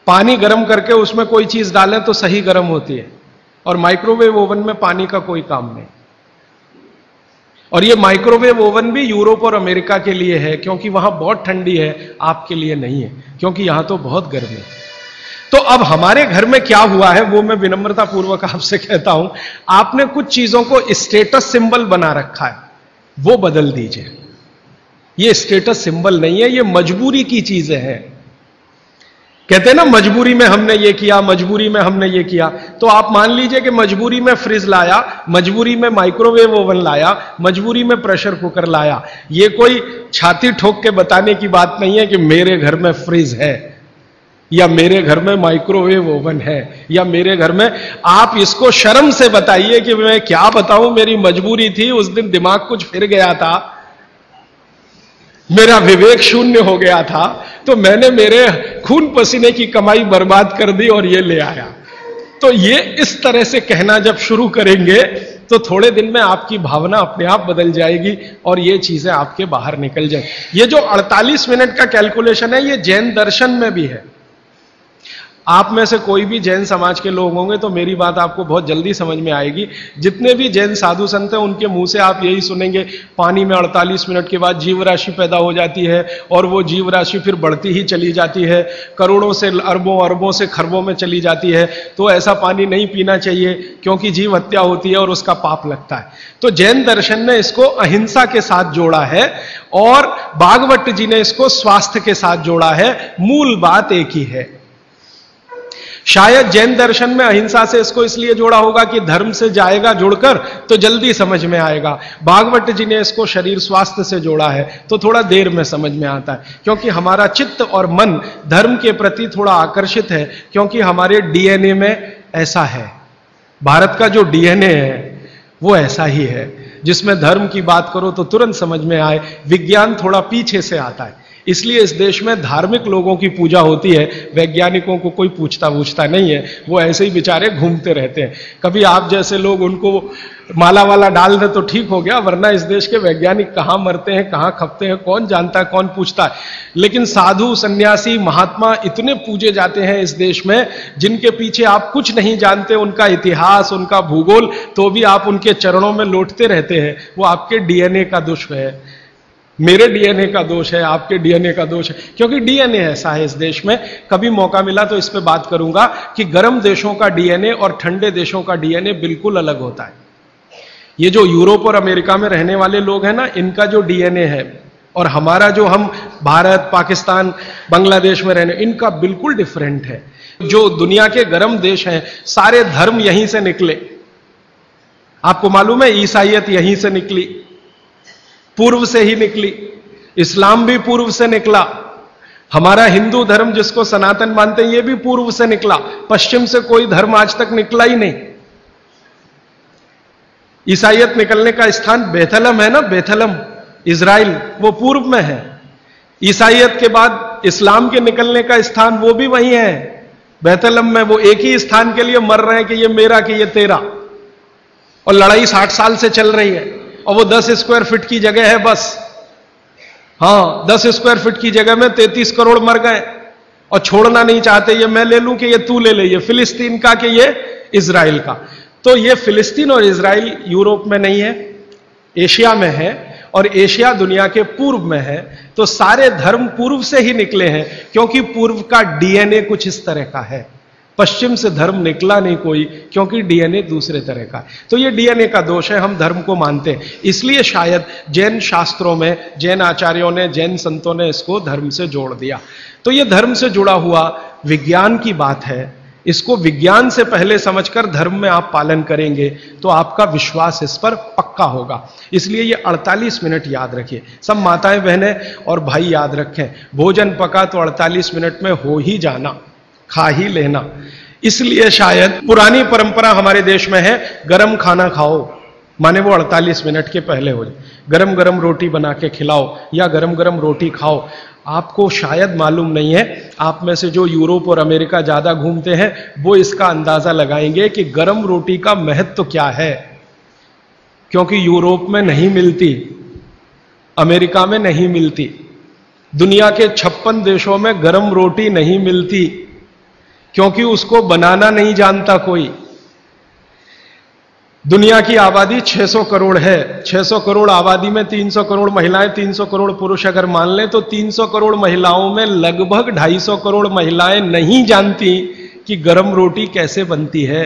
पानी गर्म करके उसमें कोई चीज डालें तो सही गर्म होती है, और माइक्रोवेव ओवन में पानी का कोई काम नहीं। और ये माइक्रोवेव ओवन भी यूरोप और अमेरिका के लिए है, क्योंकि वहां बहुत ठंडी है, आपके लिए नहीं है, क्योंकि यहां तो बहुत गर्मी है। तो अब हमारे घर में क्या हुआ है वो मैं विनम्रता पूर्वक आपसे कहता हूं, आपने कुछ चीजों को स्टेटस सिंबल बना रखा है, वो बदल दीजिए। ये स्टेटस सिंबल नहीं है, ये मजबूरी की चीजें हैं। कहते हैं ना मजबूरी में हमने ये किया, मजबूरी में हमने ये किया। तो आप मान लीजिए कि मजबूरी में फ्रिज लाया, मजबूरी में माइक्रोवेव ओवन लाया, मजबूरी में प्रेशर कुकर लाया। ये कोई छाती ठोक के बताने की बात नहीं है कि मेरे घर में फ्रिज है, या मेरे घर में माइक्रोवेव ओवन है, या मेरे घर में। आप इसको शर्म से बताइए कि मैं क्या बताऊं, मेरी मजबूरी थी, उस दिन दिमाग कुछ फिर गया था, मेरा विवेक शून्य हो गया था, तो मैंने मेरे खून पसीने की कमाई बर्बाद कर दी और ये ले आया। तो ये इस तरह से कहना जब शुरू करेंगे तो थोड़े दिन में आपकी भावना अपने आप बदल जाएगी और ये चीजें आपके बाहर निकल जाए। ये जो 48 मिनट का कैलकुलेशन है, ये जैन दर्शन में भी है। आप में से कोई भी जैन समाज के लोग होंगे तो मेरी बात आपको बहुत जल्दी समझ में आएगी। जितने भी जैन साधु संत हैं उनके मुंह से आप यही सुनेंगे, पानी में 48 मिनट के बाद जीव राशि पैदा हो जाती है और वो जीव राशि फिर बढ़ती ही चली जाती है, करोड़ों से अरबों, अरबों से खरबों में चली जाती है। तो ऐसा पानी नहीं पीना चाहिए क्योंकि जीव हत्या होती है और उसका पाप लगता है। तो जैन दर्शन ने इसको अहिंसा के साथ जोड़ा है और भागवत जी ने इसको स्वास्थ्य के साथ जोड़ा है। मूल बात एक ही है। शायद जैन दर्शन में अहिंसा से इसको इसलिए जोड़ा होगा कि धर्म से जाएगा जुड़कर तो जल्दी समझ में आएगा। भागवत जी ने इसको शरीर स्वास्थ्य से जोड़ा है तो थोड़ा देर में समझ में आता है, क्योंकि हमारा चित्त और मन धर्म के प्रति थोड़ा आकर्षित है, क्योंकि हमारे डीएनए में ऐसा है। भारत का जो डीएनए है वो ऐसा ही है, जिसमें धर्म की बात करो तो तुरंत समझ में आए, विज्ञान थोड़ा पीछे से आता है। इसलिए इस देश में धार्मिक लोगों की पूजा होती है, वैज्ञानिकों को कोई पूछता नहीं है, वो ऐसे ही बेचारे घूमते रहते हैं। कभी आप जैसे लोग उनको माला वाला डाल दे तो ठीक हो गया, वरना इस देश के वैज्ञानिक कहां मरते हैं, कहां खपते हैं, कौन जानता है, कौन पूछता है। लेकिन साधु, सन्यासी, महात्मा इतने पूजे जाते हैं इस देश में, जिनके पीछे आप कुछ नहीं जानते, उनका इतिहास, उनका भूगोल, तो भी आप उनके चरणों में लौटते रहते हैं। वो आपके डीएनए का दोष है, मेरे डीएनए का दोष है, आपके डीएनए का दोष है, क्योंकि डीएनए ऐसा है इस देश में। कभी मौका मिला तो इस पे बात करूंगा कि गर्म देशों का डीएनए और ठंडे देशों का डीएनए बिल्कुल अलग होता है। ये जो यूरोप और अमेरिका में रहने वाले लोग हैं ना, इनका जो डीएनए है और हमारा जो हम भारत, पाकिस्तान, बांग्लादेश में रहने, इनका बिल्कुल डिफरेंट है। जो दुनिया के गर्म देश हैं, सारे धर्म यहीं से निकले। आपको मालूम है ईसाइयत यहीं से निकली, पूर्व से ही निकली, इस्लाम भी पूर्व से निकला, हमारा हिंदू धर्म जिसको सनातन मानते हैं ये भी पूर्व से निकला। पश्चिम से कोई धर्म आज तक निकला ही नहीं। ईसाइयत निकलने का स्थान बेथलम है ना, बेथलम इजराइल, वो पूर्व में है। ईसाइयत के बाद इस्लाम के निकलने का स्थान वो भी वही है, बेथलम में। वो एक ही स्थान के लिए मर रहे हैं कि ये मेरा, कि ये तेरा, और लड़ाई 60 साल से चल रही है। और वो 10 स्क्वायर फीट की जगह है बस। हाँ, 10 स्क्वायर फीट की जगह में 33 करोड़ मर गए और छोड़ना नहीं चाहते, ये मैं ले लूं कि ये तू ले ले, ये फिलिस्तीन का कि ये इजराइल का। तो ये फिलिस्तीन और इजराइल यूरोप में नहीं है, एशिया में है, और एशिया दुनिया के पूर्व में है। तो सारे धर्म पूर्व से ही निकले हैं, क्योंकि पूर्व का डीएनए कुछ इस तरह का है। पश्चिम से धर्म निकला नहीं कोई, क्योंकि डीएनए दूसरे तरह का है। तो ये डीएनए का दोष है, हम धर्म को मानते हैं। इसलिए शायद जैन शास्त्रों में, जैन आचार्यों ने, जैन संतों ने इसको धर्म से जोड़ दिया। तो ये धर्म से जुड़ा हुआ विज्ञान की बात है। इसको विज्ञान से पहले समझकर धर्म में आप पालन करेंगे तो आपका विश्वास इस पर पक्का होगा। इसलिए ये 48 मिनट याद रखिए। सब माताएं, बहनें और भाई याद रखें, भोजन पका तो 48 मिनट में हो ही जाना, खा ही लेना। इसलिए शायद पुरानी परंपरा हमारे देश में है, गरम खाना खाओ, माने वो 48 मिनट के पहले हो जाए। गरम गरम रोटी बना के खिलाओ या गरम गरम रोटी खाओ। आपको शायद मालूम नहीं है, आप में से जो यूरोप और अमेरिका ज्यादा घूमते हैं वो इसका अंदाजा लगाएंगे कि गरम रोटी का महत्व क्या है। क्योंकि यूरोप में नहीं मिलती, अमेरिका में नहीं मिलती, दुनिया के 56 देशों में गरम रोटी नहीं मिलती, क्योंकि उसको बनाना नहीं जानता कोई। दुनिया की आबादी 600 करोड़ है। 600 करोड़ आबादी में 300 करोड़ महिलाएं, 300 करोड़ पुरुष अगर मान लें तो 300 करोड़ महिलाओं में लगभग 250 करोड़ महिलाएं नहीं जानती कि गरम रोटी कैसे बनती है।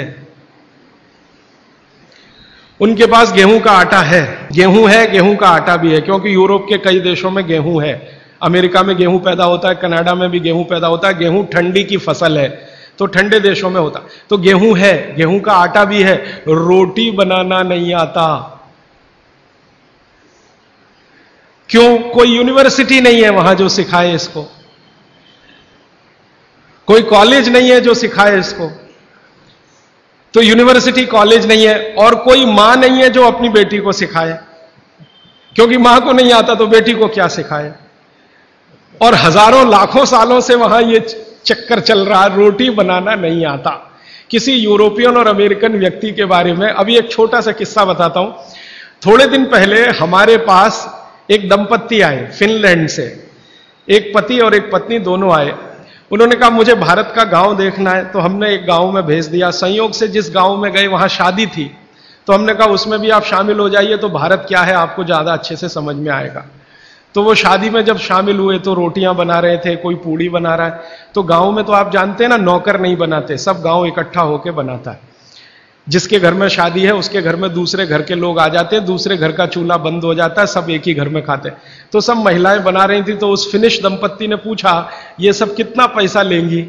उनके पास गेहूं का आटा है, गेहूं का आटा भी है, क्योंकि यूरोप के कई देशों में गेहूं है, अमेरिका में गेहूं पैदा होता है, कनाडा में भी गेहूं पैदा होता है। गेहूं ठंडी की फसल है तो ठंडे देशों में होता, तो गेहूं है, गेहूं का आटा भी है, रोटी बनाना नहीं आता। क्यों? कोई यूनिवर्सिटी नहीं है वहां जो सिखाए इसको, कोई कॉलेज नहीं है जो सिखाए इसको। तो यूनिवर्सिटी कॉलेज नहीं है, और कोई मां नहीं है जो अपनी बेटी को सिखाए, क्योंकि मां को नहीं आता तो बेटी को क्या सिखाए। और हजारों लाखों सालों से वहां ये चक्कर चल रहा, रोटी बनाना नहीं आता। किसी यूरोपियन और अमेरिकन व्यक्ति के बारे में अभी एक छोटा सा किस्सा बताता हूं। थोड़े दिन पहले हमारे पास एक दंपत्ति आए फिनलैंड से, एक पति और एक पत्नी दोनों आए। उन्होंने कहा मुझे भारत का गांव देखना है, तो हमने एक गांव में भेज दिया। संयोग से जिस गांव में गए वहां शादी थी, तो हमने कहा उसमें भी आप शामिल हो जाइए, तो भारत क्या है आपको ज्यादा अच्छे से समझ में आएगा। तो वो शादी में जब शामिल हुए तो रोटियां बना रहे थे, कोई पूड़ी बना रहा है। तो गांव में तो आप जानते हैं ना, नौकर नहीं बनाते, सब गांव इकट्ठा होकर बनाता है। जिसके घर में शादी है उसके घर में दूसरे घर के लोग आ जाते हैं, दूसरे घर का चूल्हा बंद हो जाता है, सब एक ही घर में खाते हैं। तो सब महिलाएं बना रही थी, तो उस फिनिश दंपत्ति ने पूछा ये सब कितना पैसा लेंगी।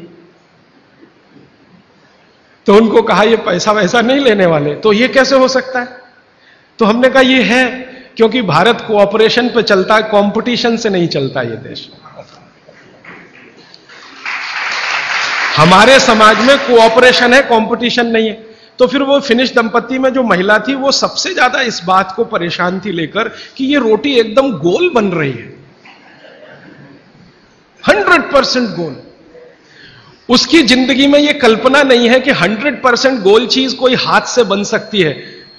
तो उनको कहा ये पैसा वैसा नहीं लेने वाले। तो ये कैसे हो सकता है? तो हमने कहा ये है क्योंकि भारत कोऑपरेशन पे चलता है, कंपटीशन से नहीं चलता ये देश। हमारे समाज में कोऑपरेशन है, कंपटीशन नहीं है। तो फिर वो फिनिश दंपत्ति में जो महिला थी वो सबसे ज्यादा इस बात को परेशान थी लेकर कि ये रोटी एकदम गोल बन रही है, 100% गोल। उसकी जिंदगी में ये कल्पना नहीं है कि 100% गोल चीज कोई हाथ से बन सकती है।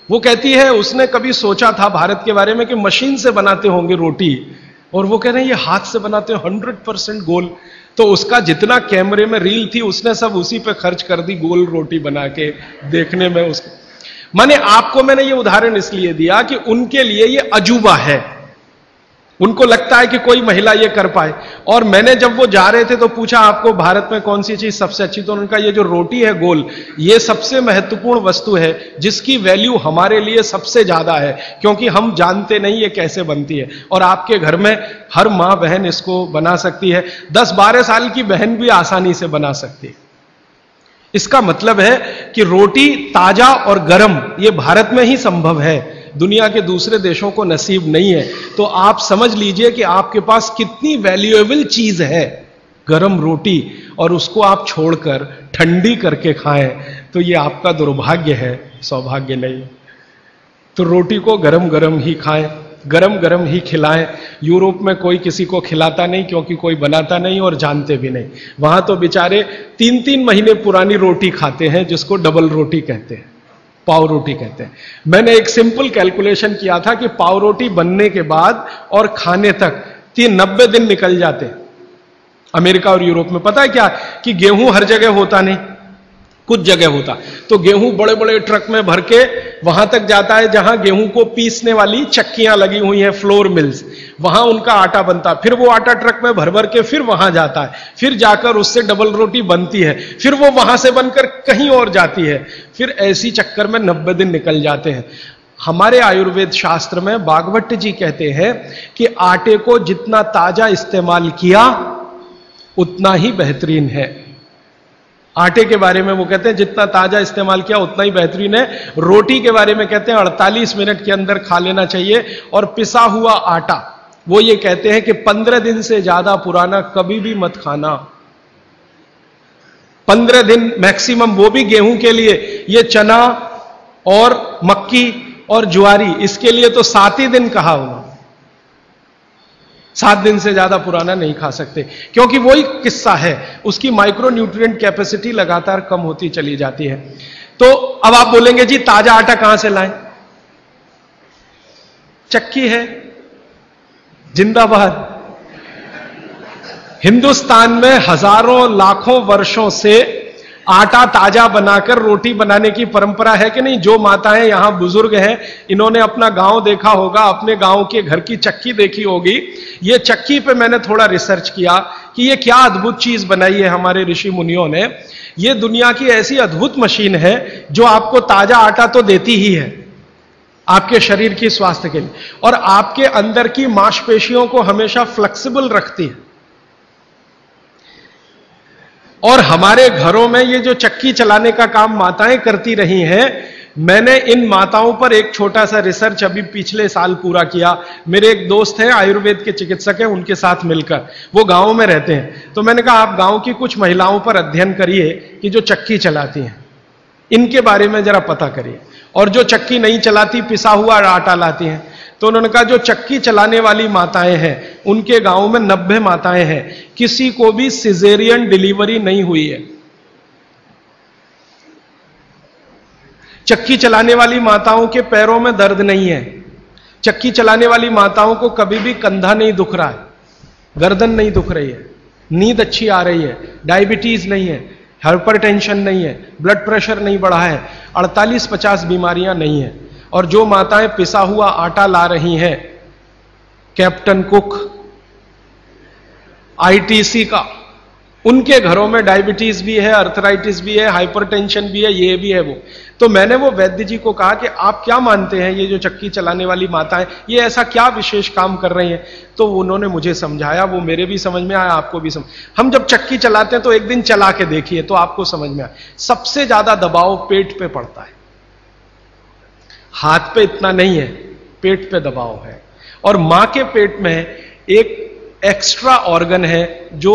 वो कहती है उसने कभी सोचा था भारत के बारे में कि मशीन से बनाते होंगे रोटी, और वो कह रहे हैं ये हाथ से बनाते हैं 100% गोल। तो उसका जितना कैमरे में रील थी उसने सब उसी पे खर्च कर दी, गोल रोटी बना के देखने में उसको। माने आपको मैंने ये उदाहरण इसलिए दिया कि उनके लिए ये अजूबा है, उनको लगता है कि कोई महिला ये कर पाए। और मैंने जब वो जा रहे थे तो पूछा आपको भारत में कौन सी चीज सबसे अच्छी, तो उनका ये जो रोटी है गोल, ये सबसे महत्वपूर्ण वस्तु है जिसकी वैल्यू हमारे लिए सबसे ज्यादा है, क्योंकि हम जानते नहीं ये कैसे बनती है। और आपके घर में हर मां बहन इसको बना सकती है, 10-12 साल की बहन भी आसानी से बना सकती है। इसका मतलब है कि रोटी ताजा और गर्म ये भारत में ही संभव है, दुनिया के दूसरे देशों को नसीब नहीं है। तो आप समझ लीजिए कि आपके पास कितनी वैल्यूएबल चीज है गरम रोटी, और उसको आप छोड़कर ठंडी करके खाएं तो ये आपका दुर्भाग्य है, सौभाग्य नहीं। तो रोटी को गरम गरम ही खाएं, गरम गरम ही खिलाएं। यूरोप में कोई किसी को खिलाता नहीं क्योंकि कोई बनाता नहीं और जानते भी नहीं। वहां तो बेचारे 3-3 महीने पुरानी रोटी खाते हैं, जिसको डबल रोटी कहते हैं, पाव रोटी कहते हैं। मैंने एक सिंपल कैलकुलेशन किया था कि पाव रोटी बनने के बाद और खाने तक 90 दिन निकल जाते अमेरिका और यूरोप में। पता है क्या कि गेहूं हर जगह होता नहीं, कुछ जगह होता, तो गेहूं बड़े बड़े ट्रक में भर के वहां तक जाता है जहां गेहूं को पीसने वाली चक्कियां लगी हुई हैं, फ्लोर मिल्स, वहां उनका आटा बनता है। फिर वो आटा ट्रक में भर भर के फिर वहां जाता है, फिर जाकर उससे डबल रोटी बनती है, फिर वो वहां से बनकर कहीं और जाती है, फिर ऐसी चक्कर में 90 दिन निकल जाते हैं। हमारे आयुर्वेद शास्त्र में भागवत जी कहते हैं कि आटे को जितना ताजा इस्तेमाल किया उतना ही बेहतरीन है। आटे के बारे में वो कहते हैं जितना ताजा इस्तेमाल किया उतना ही बेहतरीन है। रोटी के बारे में कहते हैं 48 मिनट के अंदर खा लेना चाहिए। और पिसा हुआ आटा वो ये कहते हैं कि 15 दिन से ज्यादा पुराना कभी भी मत खाना, 15 दिन मैक्सिमम, वो भी गेहूं के लिए। ये चना और मक्की और ज्वारी, इसके लिए तो 7 ही दिन कहा उन्होंने, 7 दिन से ज्यादा पुराना नहीं खा सकते, क्योंकि वही किस्सा है, उसकी माइक्रो न्यूट्रिएंट कैपेसिटी लगातार कम होती चली जाती है। तो अब आप बोलेंगे जी ताजा आटा कहां से लाएं? चक्की है, जिंदाबाद। हिंदुस्तान में हजारों लाखों वर्षों से आटा ताजा बनाकर रोटी बनाने की परंपरा है कि नहीं? जो माताएं यहां बुजुर्ग हैं, इन्होंने अपना गांव देखा होगा, अपने गांव के घर की चक्की देखी होगी। ये चक्की पे मैंने थोड़ा रिसर्च किया कि ये क्या अद्भुत चीज बनाई है हमारे ऋषि मुनियों ने। ये दुनिया की ऐसी अद्भुत मशीन है जो आपको ताजा आटा तो देती ही है आपके शरीर की स्वास्थ्य के लिए, और आपके अंदर की मांसपेशियों को हमेशा फ्लेक्सिबल रखती है। और हमारे घरों में ये जो चक्की चलाने का काम माताएं करती रही हैं, मैंने इन माताओं पर एक छोटा सा रिसर्च अभी पिछले साल पूरा किया। मेरे एक दोस्त हैं, आयुर्वेद के चिकित्सक हैं, उनके साथ मिलकर, वो गांव में रहते हैं। तो मैंने कहा आप गांव की कुछ महिलाओं पर अध्ययन करिए कि जो चक्की चलाती हैं, इनके बारे में जरा पता करिए, और जो चक्की नहीं चलाती, पिसा हुआ आटा लाती हैं। तो उन्होंने कहा जो चक्की चलाने वाली माताएं हैं, उनके गांव में 90 माताएं हैं, किसी को भी सिजेरियन डिलीवरी नहीं हुई है। चक्की चलाने वाली माताओं के पैरों में दर्द नहीं है, चक्की चलाने वाली माताओं को कभी भी कंधा नहीं दुख रहा है, गर्दन नहीं दुख रही है, नींद अच्छी आ रही है, डायबिटीज नहीं है, हाइपरटेंशन नहीं है, ब्लड प्रेशर नहीं बढ़ा है, 48-50 बीमारियां नहीं है। और जो माताएं पिसा हुआ आटा ला रही हैं, कैप्टन कुक, आईटीसी का, उनके घरों में डायबिटीज भी है, अर्थराइटिस भी है, हाइपरटेंशन भी है, ये भी है वो। तो मैंने वो वैद्य जी को कहा कि आप क्या मानते हैं ये जो चक्की चलाने वाली माताएं, ये ऐसा क्या विशेष काम कर रही हैं? तो उन्होंने मुझे समझाया, वो मेरे भी समझ में आया, आपको भी समझ। हम जब चक्की चलाते हैं तो एक दिन चला के देखिए तो आपको समझ में आए। सबसे ज्यादा दबाव पेट पे पड़ता है, हाथ पे इतना नहीं है, पेट पे दबाव है। और मां के पेट में एक एक्स्ट्रा ऑर्गन है जो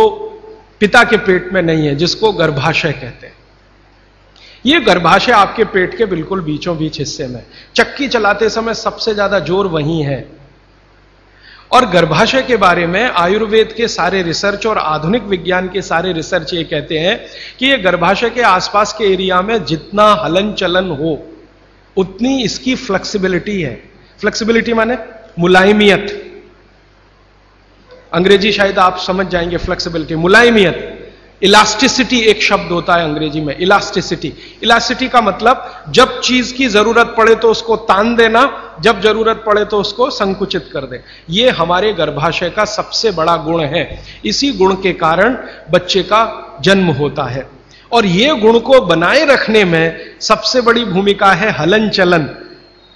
पिता के पेट में नहीं है, जिसको गर्भाशय कहते हैं। ये गर्भाशय आपके पेट के बिल्कुल बीचों बीच हिस्से में, चक्की चलाते समय सबसे ज्यादा जोर वहीं है। और गर्भाशय के बारे में आयुर्वेद के सारे रिसर्च और आधुनिक विज्ञान के सारे रिसर्च ये कहते हैं कि ये गर्भाशय के आसपास के एरिया में जितना हलन चलन हो, उतनी इसकी फ्लेक्सिबिलिटी है। फ्लेक्सिबिलिटी माने मुलायमियत, अंग्रेजी शायद आप समझ जाएंगे। फ्लेक्सिबिलिटी, मुलायमियत, इलास्टिसिटी एक शब्द होता है अंग्रेजी में, इलास्टिसिटी। इलास्टिसिटी का मतलब जब चीज की जरूरत पड़े तो उसको तान देना, जब जरूरत पड़े तो उसको संकुचित कर दे। ये हमारे गर्भाशय का सबसे बड़ा गुण है। इसी गुण के कारण बच्चे का जन्म होता है। और ये गुण को बनाए रखने में सबसे बड़ी भूमिका है हलन चलन।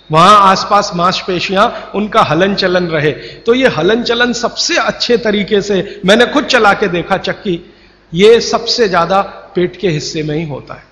वहां आसपास मांसपेशियां, उनका हलन चलन रहे। तो ये हलन चलन सबसे अच्छे तरीके से, मैंने खुद चला के देखा चक्की, ये सबसे ज्यादा पेट के हिस्से में ही होता है।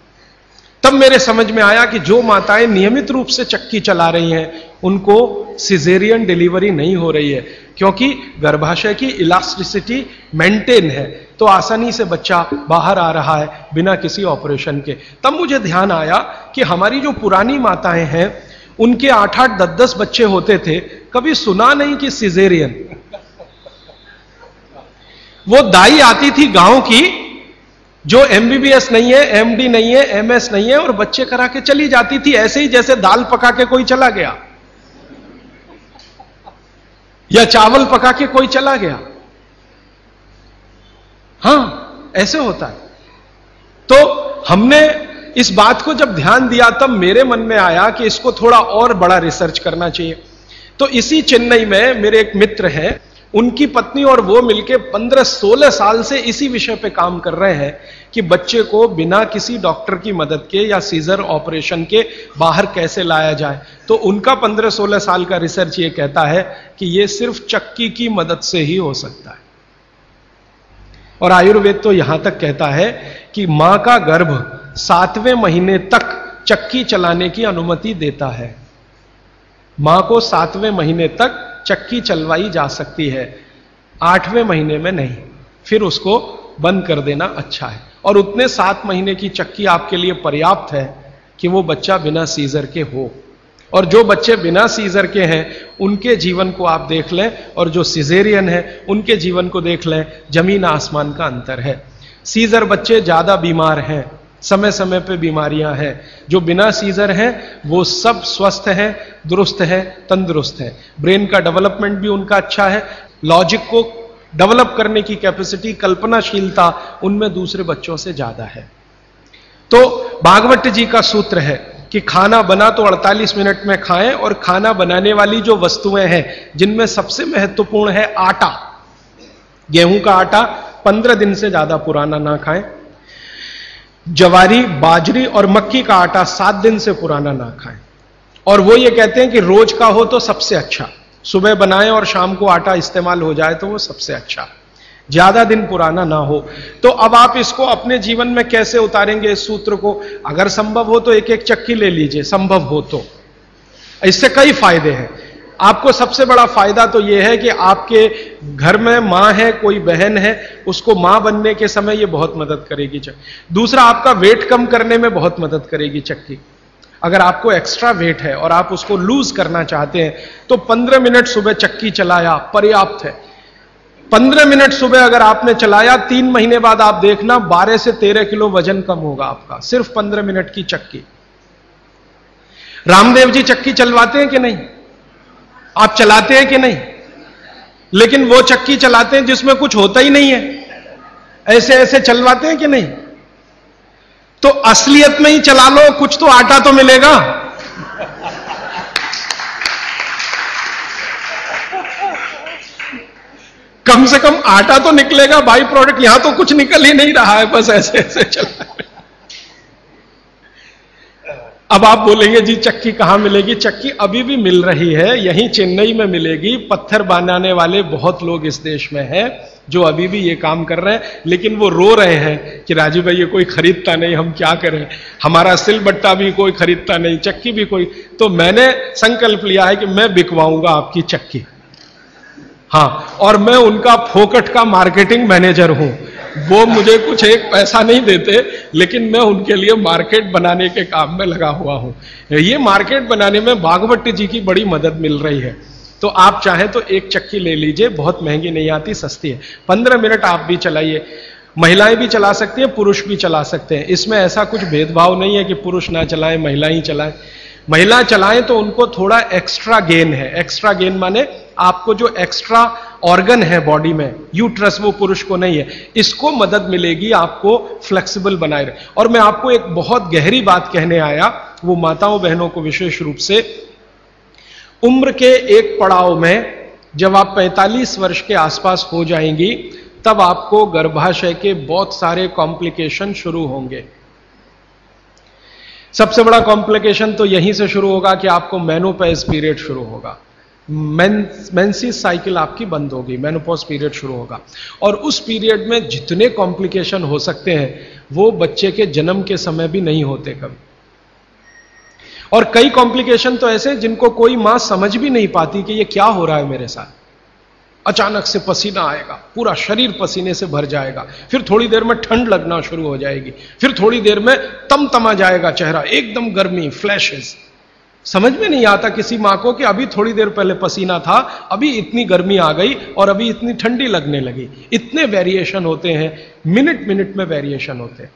तब मेरे समझ में आया कि जो माताएं नियमित रूप से चक्की चला रही हैं, उनको सिजेरियन डिलीवरी नहीं हो रही है, क्योंकि गर्भाशय की इलास्टिसिटी मेंटेन है, तो आसानी से बच्चा बाहर आ रहा है बिना किसी ऑपरेशन के। तब मुझे ध्यान आया कि हमारी जो पुरानी माताएं हैं, उनके 8-8, 10-10 बच्चे होते थे, कभी सुना नहीं कि सिजेरियन। वो दाई आती थी गांव की, जो एमबीबीएस नहीं है, एमडी नहीं है, एमएस नहीं है, और बच्चे करा के चली जाती थी, ऐसे ही जैसे दाल पका के कोई चला गया या चावल पका के कोई चला गया। हां, ऐसे होता है। तो हमने इस बात को जब ध्यान दिया, तब मेरे मन में आया कि इसको थोड़ा और बड़ा रिसर्च करना चाहिए। तो इसी चेन्नई में मेरे एक मित्र हैं, उनकी पत्नी और वो मिलके 15-16 साल से इसी विषय पे काम कर रहे हैं कि बच्चे को बिना किसी डॉक्टर की मदद के या सीजर ऑपरेशन के बाहर कैसे लाया जाए। तो उनका 15-16 साल का रिसर्च ये कहता है कि ये सिर्फ चक्की की मदद से ही हो सकता है। और आयुर्वेद तो यहां तक कहता है कि मां का गर्भ 7वें महीने तक चक्की चलाने की अनुमति देता है। मां को 7वें महीने तक चक्की चलवाई जा सकती है, 8वें महीने में नहीं, फिर उसको बंद कर देना अच्छा है। और उतने 7 महीने की चक्की आपके लिए पर्याप्त है कि वो बच्चा बिना सीजर के हो। और जो बच्चे बिना सीजर के हैं, उनके जीवन को आप देख लें, और जो सिजेरियन है उनके जीवन को देख लें, जमीन आसमान का अंतर है। सीजर बच्चे ज्यादा बीमार हैं, समय समय पे बीमारियां हैं। जो बिना सीजर हैं वो सब स्वस्थ हैं, दुरुस्त हैं, तंदुरुस्त हैं। ब्रेन का डेवलपमेंट भी उनका अच्छा है। लॉजिक को डेवलप करने की कैपेसिटी, कल्पनाशीलता उनमें दूसरे बच्चों से ज्यादा है। तो भागवत जी का सूत्र है कि खाना बना तो 48 मिनट में खाएं, और खाना बनाने वाली जो वस्तुएं हैं जिनमें सबसे महत्वपूर्ण है आटा, गेहूं का आटा 15 दिन से ज्यादा पुराना ना खाएं। जवारी, बाजरी और मक्की का आटा 7 दिन से पुराना ना खाएं। और वो ये कहते हैं कि रोज का हो तो सबसे अच्छा, सुबह बनाएं और शाम को आटा इस्तेमाल हो जाए तो वो सबसे अच्छा, ज्यादा दिन पुराना ना हो। तो अब आप इसको अपने जीवन में कैसे उतारेंगे इस सूत्र को? अगर संभव हो तो एक एक चक्की ले लीजिए, संभव हो तो। इससे कई फायदे हैं। आपको सबसे बड़ा फायदा तो यह है कि आपके घर में मां है, कोई बहन है, उसको मां बनने के समय यह बहुत मदद करेगी चक्की। दूसरा, आपका वेट कम करने में बहुत मदद करेगी चक्की। अगर आपको एक्स्ट्रा वेट है और आप उसको लूज करना चाहते हैं तो 15 मिनट सुबह चक्की चलाया पर्याप्त है। 15 मिनट सुबह अगर आपने चलाया, 3 महीने बाद आप देखना 12 से 13 किलो वजन कम होगा आपका, सिर्फ 15 मिनट की चक्की। रामदेव जी चक्की चलवाते हैं कि नहीं? आप चलाते हैं कि नहीं? लेकिन वो चक्की चलाते हैं जिसमें कुछ होता ही नहीं है, ऐसे ऐसे चलवाते हैं कि नहीं? तो असलियत में ही चला लो, कुछ तो आटा तो मिलेगा। कम से कम आटा तो निकलेगा, बाई प्रोडक्ट। यहां तो कुछ निकल ही नहीं रहा है, बस ऐसे ऐसे चल रहा है। अब आप बोलेंगे जी चक्की कहां मिलेगी? चक्की अभी भी मिल रही है, यहीं चेन्नई में मिलेगी। पत्थर बनाने वाले बहुत लोग इस देश में हैं जो अभी भी ये काम कर रहे हैं, लेकिन वो रो रहे हैं कि राजीव भाई ये कोई खरीदता नहीं, हम क्या करें, हमारा सिलबट्टा भी कोई खरीदता नहीं, चक्की भी कोई। तो मैंने संकल्प लिया है कि मैं बिकवाऊंगा आपकी चक्की। हां, और मैं उनका फोकट का मार्केटिंग मैनेजर हूं। वो मुझे कुछ एक पैसा नहीं देते, लेकिन मैं उनके लिए मार्केट बनाने के काम में लगा हुआ हूं। ये मार्केट बनाने में भागवत जी की बड़ी मदद मिल रही है। तो आप चाहें तो एक चक्की ले लीजिए, बहुत महंगी नहीं आती, सस्ती है। 15 मिनट आप भी चलाइए। महिलाएं भी चला सकती हैं, पुरुष भी चला सकते हैं। इसमें ऐसा कुछ भेदभाव नहीं है कि पुरुष ना चलाएं, महिला ही चलाएं। महिला चलाएं तो उनको थोड़ा एक्स्ट्रा गेन है। एक्स्ट्रा गेन माने आपको जो एक्स्ट्रा ऑर्गन है बॉडी में, यूट्रस, वो पुरुष को नहीं है, इसको मदद मिलेगी आपको फ्लेक्सिबल बनाए रहे। और मैं आपको एक बहुत गहरी बात कहने आया, वो माताओं बहनों को विशेष रूप से, उम्र के एक पड़ाव में जब आप 45 वर्ष के आसपास हो जाएंगी, तब आपको गर्भाशय के बहुत सारे कॉम्प्लिकेशन शुरू होंगे। सबसे बड़ा कॉम्प्लिकेशन तो यहीं से शुरू होगा कि आपको मेनोपॉज पीरियड शुरू होगा। मेंसेस साइकिल आपकी बंद होगी, मेनोपॉज पीरियड शुरू होगा। और उस पीरियड में जितने कॉम्प्लिकेशन हो सकते हैं वो बच्चे के जन्म के समय भी नहीं होते कभी। और कई कॉम्प्लिकेशन तो ऐसे जिनको कोई मां समझ भी नहीं पाती कि ये क्या हो रहा है मेरे साथ। अचानक से पसीना आएगा, पूरा शरीर पसीने से भर जाएगा, फिर थोड़ी देर में ठंड लगना शुरू हो जाएगी, फिर थोड़ी देर में तमतमा जाएगा चेहरा, एकदम गर्मी, फ्लैशेस। समझ में नहीं आता किसी मां को कि अभी थोड़ी देर पहले पसीना था, अभी इतनी गर्मी आ गई और अभी इतनी ठंडी लगने लगी। इतने वेरिएशन होते हैं, मिनट मिनट में वेरिएशन होते हैं।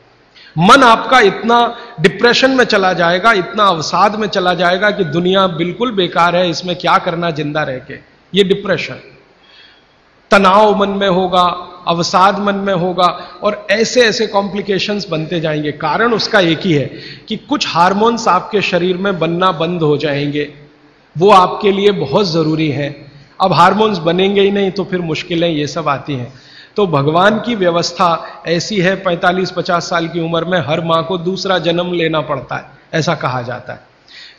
मन आपका इतना डिप्रेशन में चला जाएगा, इतना अवसाद में चला जाएगा कि दुनिया बिल्कुल बेकार है, इसमें क्या करना जिंदा रह के। ये डिप्रेशन, तनाव मन में होगा, अवसाद मन में होगा, और ऐसे ऐसे कॉम्प्लिकेशंस बनते जाएंगे। कारण उसका एक ही है कि कुछ हार्मोन्स आपके शरीर में बनना बंद हो जाएंगे, वो आपके लिए बहुत जरूरी हैं। अब हार्मोन्स बनेंगे ही नहीं तो फिर मुश्किलें ये सब आती हैं। तो भगवान की व्यवस्था ऐसी है, 45-50 साल की उम्र में हर मां को दूसरा जन्म लेना पड़ता है, ऐसा कहा जाता है।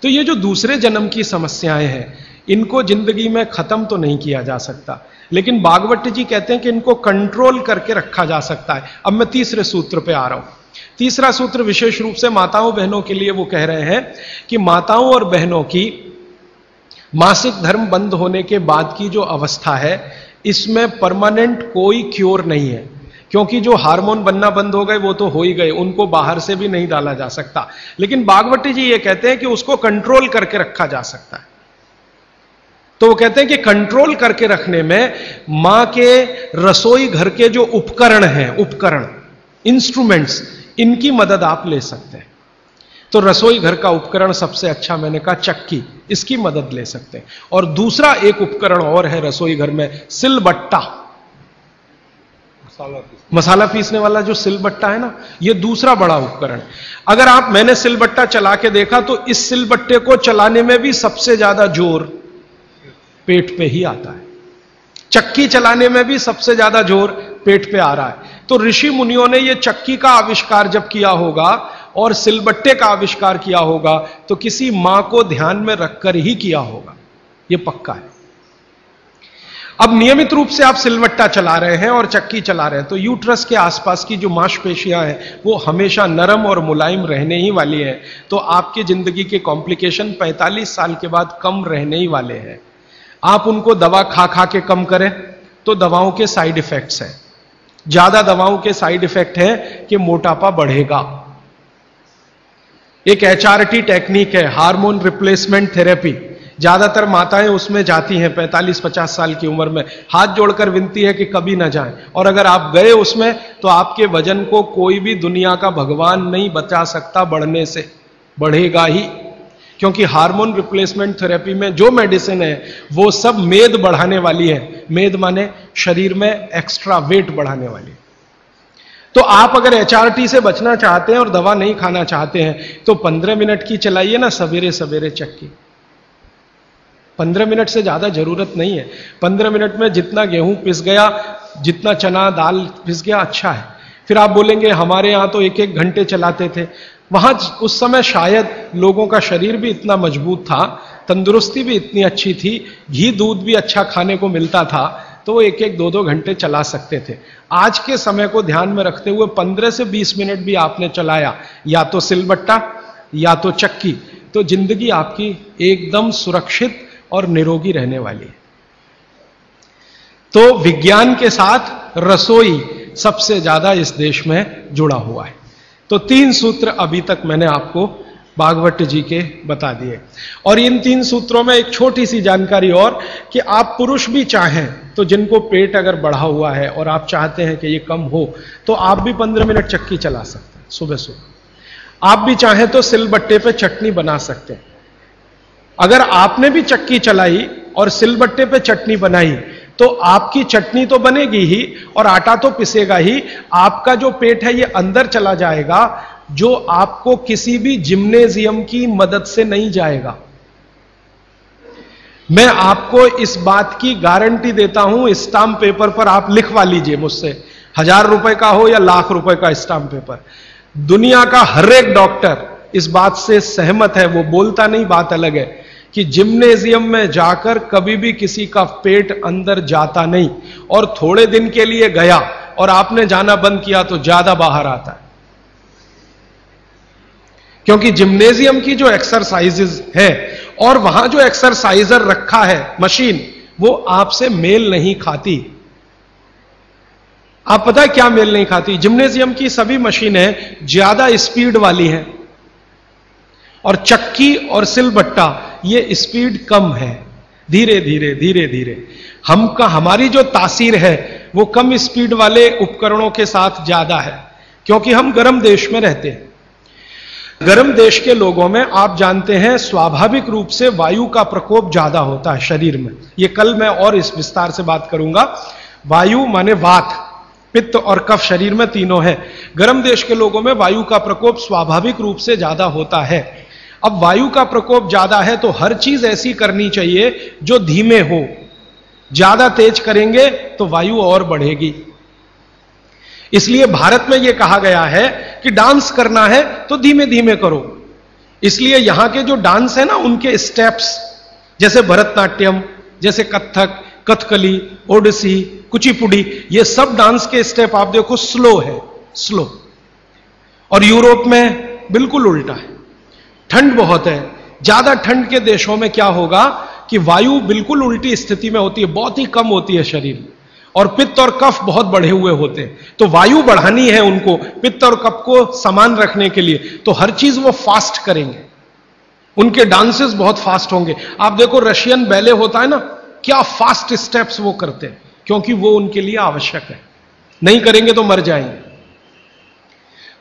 तो ये जो दूसरे जन्म की समस्याएं हैं, इनको जिंदगी में खत्म तो नहीं किया जा सकता, लेकिन भागवत जी कहते हैं कि इनको कंट्रोल करके रखा जा सकता है। अब मैं तीसरे सूत्र पे आ रहा हूं। तीसरा सूत्र विशेष रूप से माताओं बहनों के लिए वो कह रहे हैं कि माताओं और बहनों की मासिक धर्म बंद होने के बाद की जो अवस्था है, इसमें परमानेंट कोई क्योर नहीं है, क्योंकि जो हार्मोन बनना बंद हो गए वो तो हो ही गए, उनको बाहर से भी नहीं डाला जा सकता। लेकिन भागवत जी ये कहते हैं कि उसको कंट्रोल करके रखा जा सकता है। तो वो कहते हैं कि कंट्रोल करके रखने में मां के रसोई घर के जो उपकरण हैं, उपकरण, इंस्ट्रूमेंट्स, इनकी मदद आप ले सकते हैं। तो रसोई घर का उपकरण सबसे अच्छा मैंने कहा चक्की, इसकी मदद ले सकते हैं। और दूसरा एक उपकरण और है रसोई घर में, सिलबट्टा, मसाला पीसने वाला जो सिलबट्टा है ना, यह दूसरा बड़ा उपकरण। अगर मैंने सिलबट्टा चला के देखा तो इस सिलबट्टे को चलाने में भी सबसे ज्यादा जोर पेट पे ही आता है, चक्की चलाने में भी सबसे ज्यादा जोर पेट पे आ रहा है। तो ऋषि मुनियों ने यह चक्की का आविष्कार जब किया होगा और सिलबट्टे का आविष्कार किया होगा तो किसी मां को ध्यान में रखकर ही किया होगा, यह पक्का है। अब नियमित रूप से आप सिलबट्टा चला रहे हैं और चक्की चला रहे हैं तो यूट्रस के आसपास की जो मांसपेशियां हैं वो हमेशा नरम और मुलायम रहने ही वाली हैं। तो आपकी जिंदगी के कॉम्प्लिकेशन 45 साल के बाद कम रहने ही वाले हैं। आप उनको दवा खा खा के कम करें तो दवाओं के साइड इफेक्ट्स हैं, ज्यादा दवाओं के साइड इफेक्ट है कि मोटापा बढ़ेगा। एक HRT टेक्निक है, हार्मोन रिप्लेसमेंट थेरेपी, ज्यादातर माताएं उसमें जाती हैं 45-50 साल की उम्र में, हाथ जोड़कर विनती है कि कभी ना जाएं। और अगर आप गए उसमें तो आपके वजन को कोई भी दुनिया का भगवान नहीं बचा सकता बढ़ने से, बढ़ेगा ही। क्योंकि हार्मोन रिप्लेसमेंट थेरेपी में जो मेडिसिन है वो सब मेद बढ़ाने वाली है, मेद माने शरीर में एक्स्ट्रा वेट बढ़ाने वाली। तो आप अगर HRT से बचना चाहते हैं और दवा नहीं खाना चाहते हैं तो 15 मिनट की चलाइए ना सवेरे सवेरे चक्की। 15 मिनट से ज्यादा जरूरत नहीं है। 15 मिनट में जितना गेहूं पिस गया, जितना चना दाल पिस गया, अच्छा है। फिर आप बोलेंगे हमारे यहां तो 1-1 घंटे चलाते थे। वहां उस समय शायद लोगों का शरीर भी इतना मजबूत था, तंदुरुस्ती भी इतनी अच्छी थी, घी दूध भी अच्छा खाने को मिलता था, तो वो 1-1, 2-2 घंटे चला सकते थे। आज के समय को ध्यान में रखते हुए 15 से 20 मिनट भी आपने चलाया, या तो सिलबट्टा या तो चक्की, तो जिंदगी आपकी एकदम सुरक्षित और निरोगी रहने वाली है। तो विज्ञान के साथ रसोई सबसे ज्यादा इस देश में जुड़ा हुआ है। तो 3 सूत्र अभी तक मैंने आपको भागवत जी के बता दिए। और इन 3 सूत्रों में एक छोटी सी जानकारी और, कि आप पुरुष भी चाहें तो जिनको पेट अगर बढ़ा हुआ है और आप चाहते हैं कि ये कम हो तो आप भी 15 मिनट चक्की चला सकते हैं सुबह सुबह। आप भी चाहें तो सिलबट्टे पे चटनी बना सकते हैं। अगर आपने भी चक्की चलाई और सिलबट्टे पे चटनी बनाई तो आपकी चटनी तो बनेगी ही और आटा तो पिसेगा ही, आपका जो पेट है ये अंदर चला जाएगा, जो आपको किसी भी जिम्नेजियम की मदद से नहीं जाएगा। मैं आपको इस बात की गारंटी देता हूं, स्टाम्प पेपर पर आप लिखवा लीजिए मुझसे, 1000 रुपए का हो या लाख रुपए का स्टाम्प पेपर, दुनिया का हर एक डॉक्टर इस बात से सहमत है, वो बोलता नहीं, बात अलग है, कि जिम्नेजियम में जाकर कभी भी किसी का पेट अंदर जाता नहीं, और थोड़े दिन के लिए गया और आपने जाना बंद किया तो ज्यादा बाहर आता है। क्योंकि जिम्नेजियम की जो एक्सरसाइजेज है और वहां जो एक्सरसाइजर रखा है मशीन, वो आपसे मेल नहीं खाती। आप पता है क्या मेल नहीं खाती? जिम्नेजियम की सभी मशीनें ज्यादा स्पीड वाली हैं और चक्की और सिलबट्टा ये स्पीड कम है, धीरे धीरे धीरे धीरे। हमारी जो तासीर है वो कम स्पीड वाले उपकरणों के साथ ज्यादा है, क्योंकि हम गर्म देश में रहते हैं। गर्म देश के लोगों में आप जानते हैं स्वाभाविक रूप से वायु का प्रकोप ज्यादा होता है शरीर में। ये कल मैं और इस विस्तार से बात करूंगा। वायु माने वात, पित्त और कफ शरीर में तीनों है। गर्म देश के लोगों में वायु का प्रकोप स्वाभाविक रूप से ज्यादा होता है। अब वायु का प्रकोप ज्यादा है तो हर चीज ऐसी करनी चाहिए जो धीमे हो। ज्यादा तेज करेंगे तो वायु और बढ़ेगी। इसलिए भारत में यह कहा गया है कि डांस करना है तो धीमे धीमे करो। इसलिए यहां के जो डांस है ना, उनके स्टेप्स, जैसे भरतनाट्यम, जैसे कथक, कथकली, ओडिसी, कुचिपुड़ी, ये सब डांस के स्टेप आप देखो स्लो है, स्लो। और यूरोप में बिल्कुल उल्टा है, ठंड बहुत है। ज्यादा ठंड के देशों में क्या होगा कि वायु बिल्कुल उल्टी स्थिति में होती है, बहुत ही कम होती है शरीर में, और पित्त और कफ बहुत बढ़े हुए होते हैं। तो वायु बढ़ानी है उनको पित्त और कफ को समान रखने के लिए, तो हर चीज वो फास्ट करेंगे। उनके डांसेस बहुत फास्ट होंगे। आप देखो रशियन बैले होता है ना, क्या फास्ट स्टेप्स वो करते हैं, क्योंकि वो उनके लिए आवश्यक है, नहीं करेंगे तो मर जाएंगे।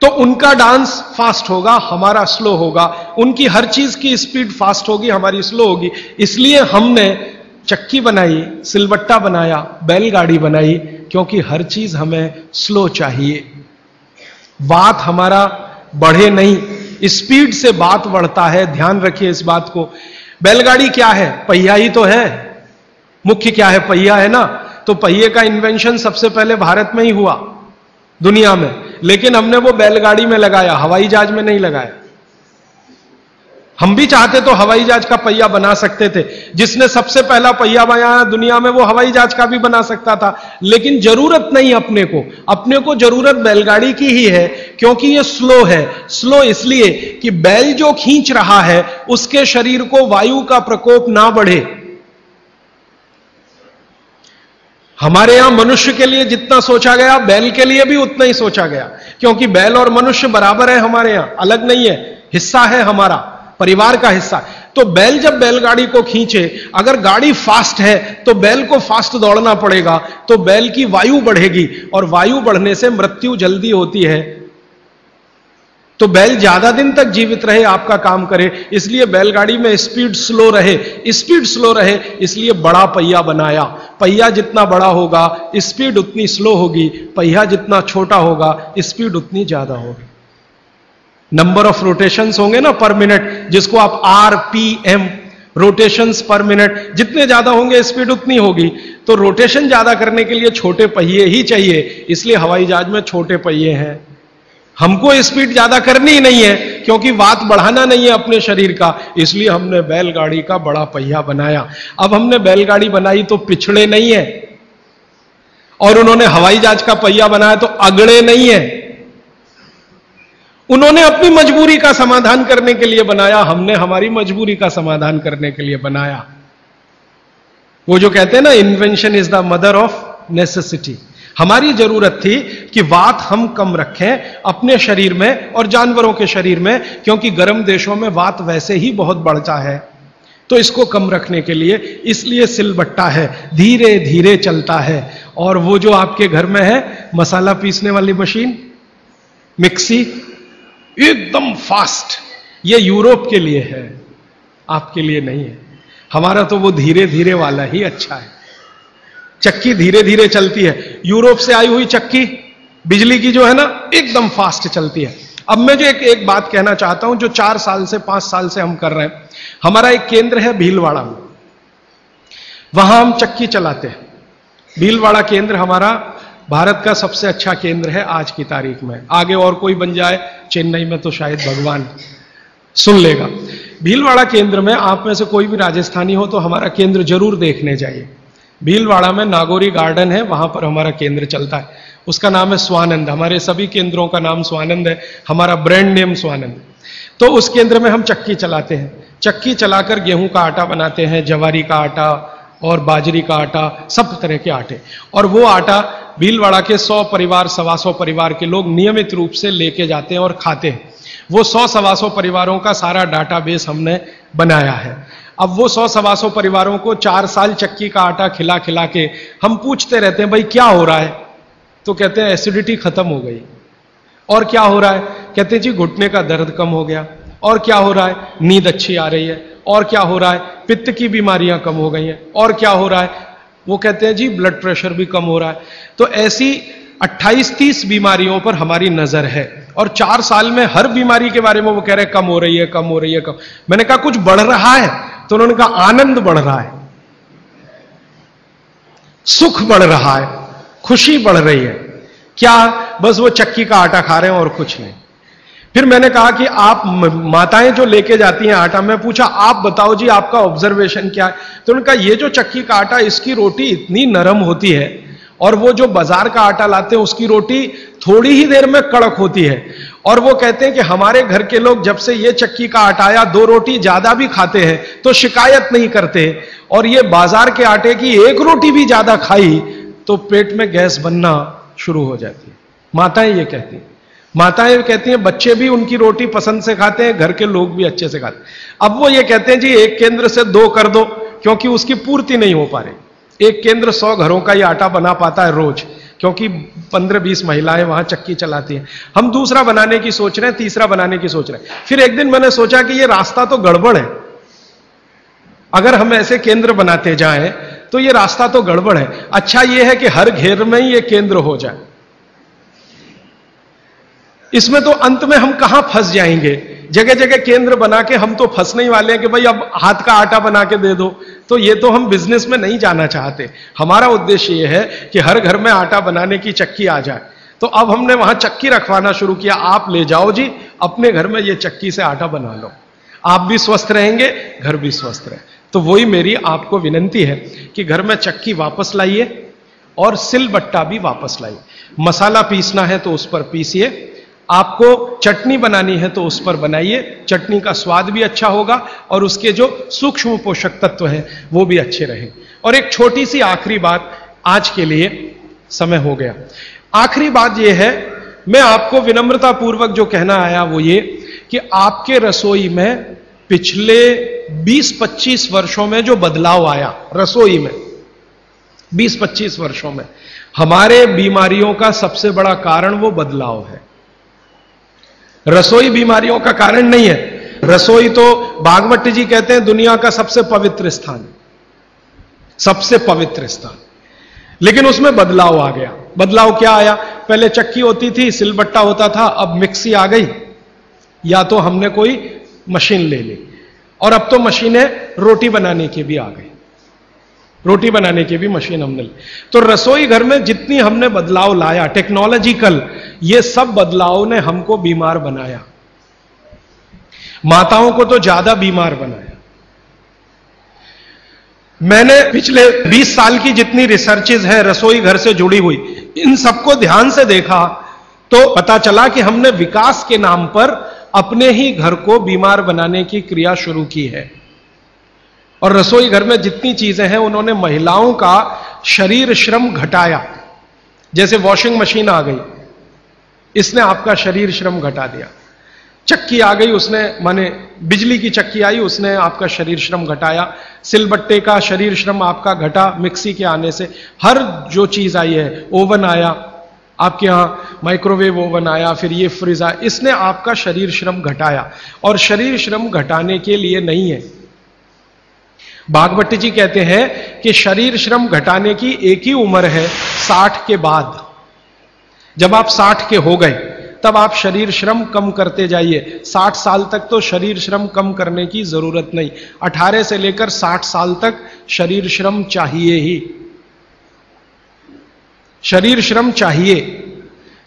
तो उनका डांस फास्ट होगा, हमारा स्लो होगा, उनकी हर चीज की स्पीड फास्ट होगी, हमारी स्लो होगी। इसलिए हमने चक्की बनाई, सिलबट्टा बनाया, बैलगाड़ी बनाई, क्योंकि हर चीज हमें स्लो चाहिए। बात हमारा बढ़े नहीं, स्पीड से बात बढ़ता है, ध्यान रखिए इस बात को। बैलगाड़ी क्या है? पहिया ही तो है, मुख्य क्या है? पहिया है ना। तो पहिए का इन्वेंशन सबसे पहले भारत में ही हुआ दुनिया में, लेकिन हमने वो बैलगाड़ी में लगाया, हवाई जहाज में नहीं लगाया। हम भी चाहते तो हवाई जहाज का पहिया बना सकते थे, जिसने सबसे पहला पहिया बनाया दुनिया में वो हवाई जहाज का भी बना सकता था, लेकिन जरूरत नहीं अपने को जरूरत बैलगाड़ी की ही है, क्योंकि ये स्लो है। स्लो इसलिए कि बैल जो खींच रहा है उसके शरीर को वायु का प्रकोप ना बढ़े। हमारे यहां मनुष्य के लिए जितना सोचा गया, बैल के लिए भी उतना ही सोचा गया, क्योंकि बैल और मनुष्य बराबर है हमारे यहां, अलग नहीं है, हिस्सा है हमारा, परिवार का हिस्सा। तो बैल जब बैलगाड़ी को खींचे, अगर गाड़ी फास्ट है तो बैल को फास्ट दौड़ना पड़ेगा, तो बैल की वायु बढ़ेगी, और वायु बढ़ने से मृत्यु जल्दी होती है। तो बैल ज्यादा दिन तक जीवित रहे, आपका काम करे, इसलिए बैलगाड़ी में स्पीड स्लो रहे, इसलिए बड़ा पहिया बनाया। पहिया जितना बड़ा होगा स्पीड उतनी स्लो होगी, पहिया जितना छोटा होगा स्पीड उतनी ज्यादा होगी। नंबर ऑफ रोटेशंस होंगे ना पर मिनट, जिसको आप RPM, रोटेशंस पर मिनट, जितने ज्यादा होंगे स्पीड उतनी होगी। तो रोटेशन ज्यादा करने के लिए छोटे पहिए ही चाहिए, इसलिए हवाई जहाज में छोटे पहिए हैं। हमको स्पीड ज्यादा करनी ही नहीं है, क्योंकि वात बढ़ाना नहीं है अपने शरीर का, इसलिए हमने बैलगाड़ी का बड़ा पहिया बनाया। अब हमने बैलगाड़ी बनाई तो पिछड़े नहीं है, और उन्होंने हवाई जहाज का पहिया बनाया तो अगड़े नहीं है। उन्होंने अपनी मजबूरी का समाधान करने के लिए बनाया, हमने हमारी मजबूरी का समाधान करने के लिए बनाया। वो जो कहते हैं ना, invention is the mother of necessity. हमारी जरूरत थी कि वात हम कम रखें अपने शरीर में और जानवरों के शरीर में, क्योंकि गर्म देशों में वात वैसे ही बहुत बढ़ता है, तो इसको कम रखने के लिए इसलिए सिलबट्टा है, धीरे धीरे चलता है। और वो जो आपके घर में है मसाला पीसने वाली मशीन, मिक्सी, एकदम फास्ट, ये यूरोप के लिए है, आपके लिए नहीं है। हमारा तो वो धीरे धीरे वाला ही अच्छा है। चक्की धीरे धीरे चलती है, यूरोप से आई हुई चक्की बिजली की जो है ना एकदम फास्ट चलती है। अब मैं जो एक बात कहना चाहता हूं, जो 4 साल से 5 साल से हम कर रहे हैं, हमारा एक केंद्र है भीलवाड़ा में, वहां हम चक्की चलाते हैं। भीलवाड़ा केंद्र हमारा भारत का सबसे अच्छा केंद्र है आज की तारीख में। आगे और कोई बन जाए चेन्नई में तो शायद भगवान सुन लेगा। भीलवाड़ा केंद्र में आप में से कोई भी राजस्थानी हो तो हमारा केंद्र जरूर देखने जाइए। भीलवाड़ा में नागौरी गार्डन है, वहां पर हमारा केंद्र चलता है, उसका नाम है स्वानंद। हमारे सभी केंद्रों का नाम स्वानंद है, हमारा ब्रांड नेम स्वानंद। तो उस केंद्र में हम चक्की चलाते हैं, चक्की चलाकर गेहूं का आटा बनाते हैं, जवारी का आटा और बाजरी का आटा, सब तरह के आटे। और वो आटा भीलवाड़ा के 100 परिवार, 125 परिवार के लोग नियमित रूप से लेके जाते हैं और खाते हैं। वो 100-125 परिवारों का सारा डाटाबेस हमने बनाया है। अब वो 100-125 परिवारों को 4 साल चक्की का आटा खिला खिला के हम पूछते रहते हैं, भाई क्या हो रहा है? तो कहते हैं एसिडिटी खत्म हो गई। और क्या हो रहा है? कहते हैं जी घुटने का दर्द कम हो गया। और क्या हो रहा है? नींद अच्छी आ रही है। और क्या हो रहा है? पित्त की बीमारियां कम हो गई हैं। और क्या हो रहा है? वो कहते हैं जी ब्लड प्रेशर भी कम हो रहा है। तो ऐसी 28-30 बीमारियों पर हमारी नजर है, और 4 साल में हर बीमारी के बारे में वो कह रहे हैं कम हो रही है, कम हो रही है, कम। मैंने कहा कुछ बढ़ रहा है? तो उन्होंने कहा आनंद बढ़ रहा है, सुख बढ़ रहा है, खुशी बढ़ रही है। क्या? बस वो चक्की का आटा खा रहे हैं और कुछ नहीं। फिर मैंने कहा कि आप माताएं जो लेके जाती हैं आटा, मैं पूछा आप बताओ जी आपका ऑब्जर्वेशन क्या है? तो उन्होंने कहा ये जो चक्की का आटा, इसकी रोटी इतनी नरम होती है, और वो जो बाजार का आटा लाते हैं उसकी रोटी थोड़ी ही देर में कड़क होती है। और वो कहते हैं कि हमारे घर के लोग जब से ये चक्की का आटा आया 2 रोटी ज्यादा भी खाते हैं तो शिकायत नहीं करते, और ये बाजार के आटे की 1 रोटी भी ज्यादा खाई तो पेट में गैस बनना शुरू हो जाती है। माताएं ये कहती हैं। माताएं कहती हैं बच्चे भी उनकी रोटी पसंद से खाते हैं, घर के लोग भी अच्छे से खाते हैं। अब वो ये कहते हैं जी एक केंद्र से 2 कर दो, क्योंकि उसकी पूर्ति नहीं हो पा रही। एक केंद्र 100 घरों का ही आटा बना पाता है रोज, क्योंकि 15-20 महिलाएं वहां चक्की चलाती हैं। हम दूसरा बनाने की सोच रहे हैं, तीसरा बनाने की सोच रहे हैं। फिर एक दिन मैंने सोचा कि ये रास्ता तो गड़बड़ है, अगर हम ऐसे केंद्र बनाते जाएं तो ये रास्ता तो गड़बड़ है। अच्छा ये है कि हर घेर में ही ये केंद्र हो जाए। इसमें तो अंत में हम कहां फंस जाएंगे, जगह जगह केंद्र बना के हम तो फंसने ही वाले हैं कि भाई अब हाथ का आटा बना के दे दो। तो ये तो हम बिजनेस में नहीं जाना चाहते। हमारा उद्देश्य ये है कि हर घर में आटा बनाने की चक्की आ जाए। तो अब हमने वहां चक्की रखवाना शुरू किया। आप ले जाओ जी, अपने घर में ये चक्की से आटा बना लो, आप भी स्वस्थ रहेंगे, घर भी स्वस्थ रहे। तो वही मेरी आपको विनंती है कि घर में चक्की वापस लाइए और सिलबट्टा भी वापस लाइए। मसाला पीसना है तो उस पर पीसिए, आपको चटनी बनानी है तो उस पर बनाइए। चटनी का स्वाद भी अच्छा होगा और उसके जो सूक्ष्म पोषक तत्व हैं वो भी अच्छे रहें। और एक छोटी सी आखिरी बात, आज के लिए समय हो गया, आखिरी बात यह है, मैं आपको विनम्रता पूर्वक जो कहना आया वो ये कि आपके रसोई में पिछले 20-25 वर्षों में जो बदलाव आया रसोई में, 20-25 वर्षों में, हमारे बीमारियों का सबसे बड़ा कारण वो बदलाव है। रसोई बीमारियों का कारण नहीं है। रसोई तो भागवत जी कहते हैं दुनिया का सबसे पवित्र स्थान, सबसे पवित्र स्थान। लेकिन उसमें बदलाव आ गया। बदलाव क्या आया? पहले चक्की होती थी, सिलबट्टा होता था, अब मिक्सी आ गई, या तो हमने कोई मशीन ले ली, और अब तो मशीनें रोटी बनाने की भी आ गई, रोटी बनाने की भी मशीन हमने ली। तो रसोई घर में जितनी हमने बदलाव लाया टेक्नोलॉजिकल, ये सब बदलाव ने हमको बीमार बनाया, माताओं को तो ज्यादा बीमार बनाया। मैंने पिछले 20 साल की जितनी रिसर्चेज है रसोई घर से जुड़ी हुई, इन सबको ध्यान से देखा तो पता चला कि हमने विकास के नाम पर अपने ही घर को बीमार बनाने की क्रिया शुरू की है। और रसोई घर में जितनी चीजें हैं उन्होंने महिलाओं का शरीर श्रम घटाया। जैसे वॉशिंग मशीन आ गई, इसने आपका शरीर श्रम घटा दिया। चक्की आ गई, उसने माने बिजली की चक्की आई, उसने आपका शरीर श्रम घटाया। सिलबट्टे का शरीर श्रम आपका घटा मिक्सी के आने से। हर जो चीज आई है, ओवन आया आपके यहां, माइक्रोवेव ओवन आया, फिर ये फ्रिज आया, इसने आपका शरीर श्रम घटाया। और शरीर श्रम घटाने के लिए नहीं है। भागवत जी कहते हैं कि शरीर श्रम घटाने की एक ही उम्र है, 60 के बाद। जब आप 60 के हो गए तब आप शरीर श्रम कम करते जाइए। 60 साल तक तो शरीर श्रम कम करने की जरूरत नहीं, 18 से लेकर 60 साल तक शरीर श्रम चाहिए ही, शरीर श्रम चाहिए।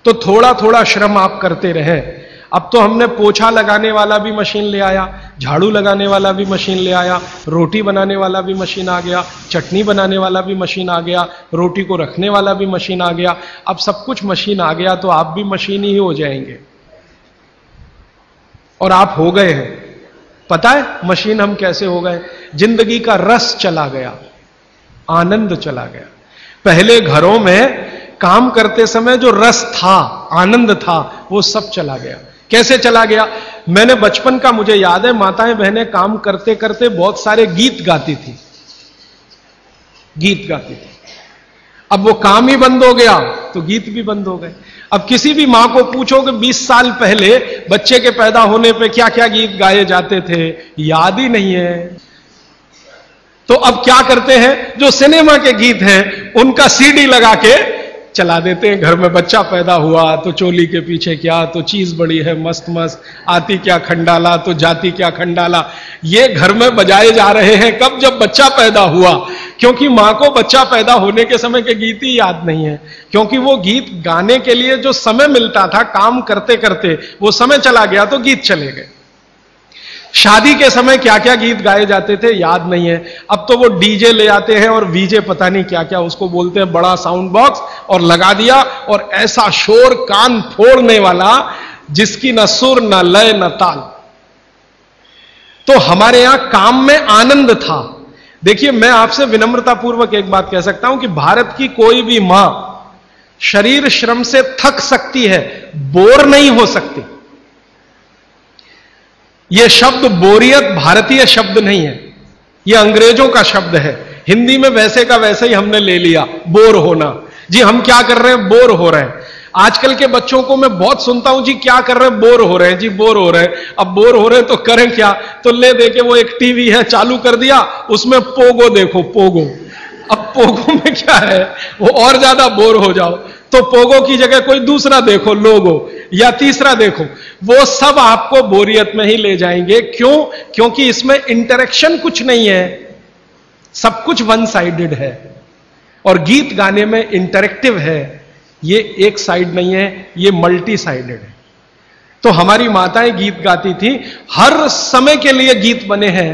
तो थोड़ा थोड़ा श्रम आप करते रहें। अब तो हमने पोछा लगाने वाला भी मशीन ले आया, झाड़ू लगाने वाला भी मशीन ले आया, रोटी बनाने वाला भी मशीन आ गया, चटनी बनाने वाला भी मशीन आ गया, रोटी को रखने वाला भी मशीन आ गया। अब सब कुछ मशीन आ गया तो आप भी मशीन ही हो जाएंगे। और आप हो गए हैं। पता है मशीन हम कैसे हो गए? जिंदगी का रस चला गया, आनंद चला गया। पहले घरों में काम करते समय जो रस था, आनंद था, वो सब चला गया। कैसे चला गया? मैंने बचपन का मुझे याद है, माताएं बहनें काम करते करते बहुत सारे गीत गाती थी, गीत गाती थी। अब वो काम ही बंद हो गया तो गीत भी बंद हो गए। अब किसी भी मां को पूछो कि 20 साल पहले बच्चे के पैदा होने पे क्या क्या गीत गाए जाते थे, याद ही नहीं है। तो अब क्या करते हैं, जो सिनेमा के गीत हैं उनका सीडी लगा के चला देते हैं। घर में बच्चा पैदा हुआ तो चोली के पीछे क्या, तो चीज बड़ी है मस्त मस्त, आती क्या खंडाला तो जाती क्या खंडाला, ये घर में बजाए जा रहे हैं। कब? जब बच्चा पैदा हुआ। क्योंकि मां को बच्चा पैदा होने के समय के गीत ही याद नहीं है, क्योंकि वो गीत गाने के लिए जो समय मिलता था काम करते करते, वो समय चला गया तो गीत चले गए। शादी के समय क्या क्या गीत गाए जाते थे याद नहीं है। अब तो वो डीजे ले आते हैं और वीजे पता नहीं क्या क्या उसको बोलते हैं, बड़ा साउंड बॉक्स, और लगा दिया और ऐसा शोर कान फोड़ने वाला जिसकी न सुर न लय न ताल। तो हमारे यहां काम में आनंद था। देखिए मैं आपसे विनम्रतापूर्वक एक बात कह सकता हूं कि भारत की कोई भी मां शरीर श्रम से थक सकती है, बोर नहीं हो सकती। यह शब्द बोरियत भारतीय शब्द नहीं है, यह अंग्रेजों का शब्द है। हिंदी में वैसे का वैसे ही हमने ले लिया, बोर होना। जी हम क्या कर रहे हैं, बोर हो रहे हैं। आजकल के बच्चों को मैं बहुत सुनता हूं, जी क्या कर रहे हैं, बोर हो रहे हैं, जी बोर हो रहे हैं। अब बोर हो रहे हैं तो करें क्या, तो ले दे के वो एक टीवी है चालू कर दिया, उसमें पोगो देखो, पोगो। अब पोगो में क्या है, वो और ज्यादा बोर हो जाओ तो पोगो की जगह कोई दूसरा देखो, लोगो, या तीसरा देखो। वो सब आपको बोरियत में ही ले जाएंगे। क्यों? क्योंकि इसमें इंटरेक्शन कुछ नहीं है, सब कुछ वन साइडेड है। और गीत गाने में इंटरेक्टिव है, ये एक साइड नहीं है, ये मल्टी साइडेड है। तो हमारी माताएं गीत गाती थी, हर समय के लिए गीत बने हैं।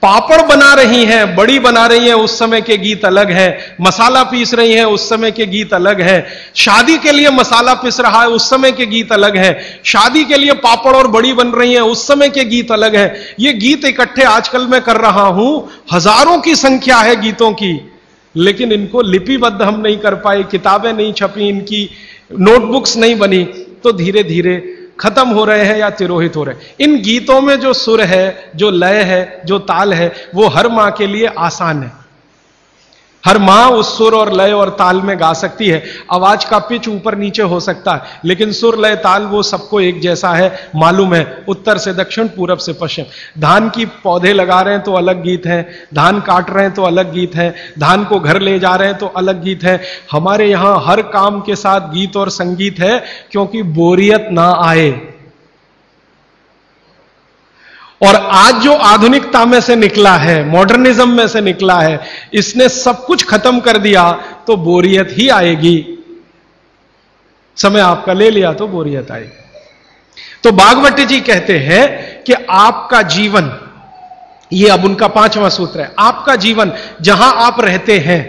पापड़ बना रही हैं, बड़ी बना रही हैं, उस समय के गीत अलग है। मसाला पीस रही हैं, उस समय के गीत अलग है। शादी के लिए मसाला पीस रहा है, उस समय के गीत अलग है। शादी के लिए पापड़ और बड़ी बन रही हैं, उस समय के गीत अलग है। ये गीत इकट्ठे आजकल मैं कर रहा हूं, हजारों की संख्या है गीतों की, लेकिन इनको लिपिबद्ध हम नहीं कर पाए, किताबें नहीं छपी, इनकी नोटबुक्स नहीं बनी, तो धीरे धीरे खत्म हो रहे हैं या तिरोहित हो रहे हैं। इन गीतों में जो सुर है, जो लय है, जो ताल है, वो हर मां के लिए आसान है। हर मां उस सुर और लय और ताल में गा सकती है। आवाज का पिच ऊपर नीचे हो सकता है, लेकिन सुर लय ताल वो सबको एक जैसा है, मालूम है, उत्तर से दक्षिण, पूरब से पश्चिम। धान की पौधे लगा रहे हैं तो अलग गीत है, धान काट रहे हैं तो अलग गीत है, धान को घर ले जा रहे हैं तो अलग गीत है। हमारे यहां हर काम के साथ गीत और संगीत है, क्योंकि बोरियत ना आए। और आज जो आधुनिकता में से निकला है, मॉडर्निज्म में से निकला है, इसने सब कुछ खत्म कर दिया तो बोरियत ही आएगी। समय आपका ले लिया तो बोरियत आएगी। तो भागवत जी कहते हैं कि आपका जीवन, ये अब उनका 5वां सूत्र है, आपका जीवन जहां आप रहते हैं,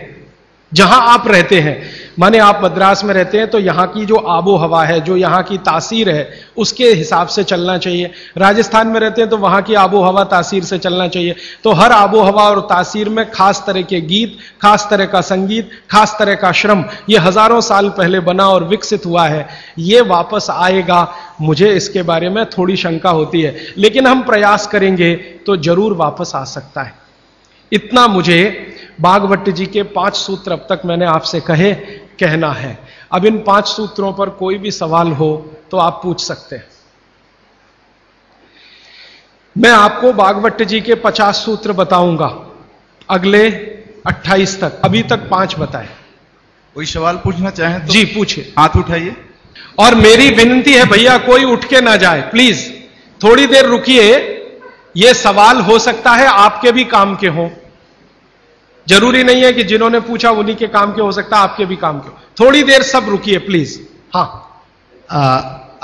जहां आप रहते हैं, माने आप मद्रास में रहते हैं तो यहां की जो आबो हवा है, जो यहां की तासीर है, उसके हिसाब से चलना चाहिए। राजस्थान में रहते हैं तो वहां की आबो हवा तासीर से चलना चाहिए। तो हर आबो हवा और तासीर में खास तरह के गीत, खास तरह का संगीत, खास तरह का श्रम, ये हजारों साल पहले बना और विकसित हुआ है। ये वापस आएगा, मुझे इसके बारे में थोड़ी शंका होती है, लेकिन हम प्रयास करेंगे तो जरूर वापस आ सकता है। इतना मुझे भागवत जी के 5 सूत्र अब तक मैंने आपसे कहना है। अब इन 5 सूत्रों पर कोई भी सवाल हो तो आप पूछ सकते हैं। मैं आपको भागवत जी के 50 सूत्र बताऊंगा अगले 28 तक, अभी तक 5 बताए। कोई सवाल पूछना चाहें तो जी पूछिए, हाथ उठाइए। और मेरी विनती है भैया, कोई उठ के ना जाए प्लीज, थोड़ी देर रुकिए। ये सवाल हो सकता है आपके भी काम के हों, जरूरी नहीं है कि जिन्होंने पूछा उन्हीं के काम के, हो सकता है आपके भी काम के हो। थोड़ी देर सब रुकिए प्लीज। हाँ,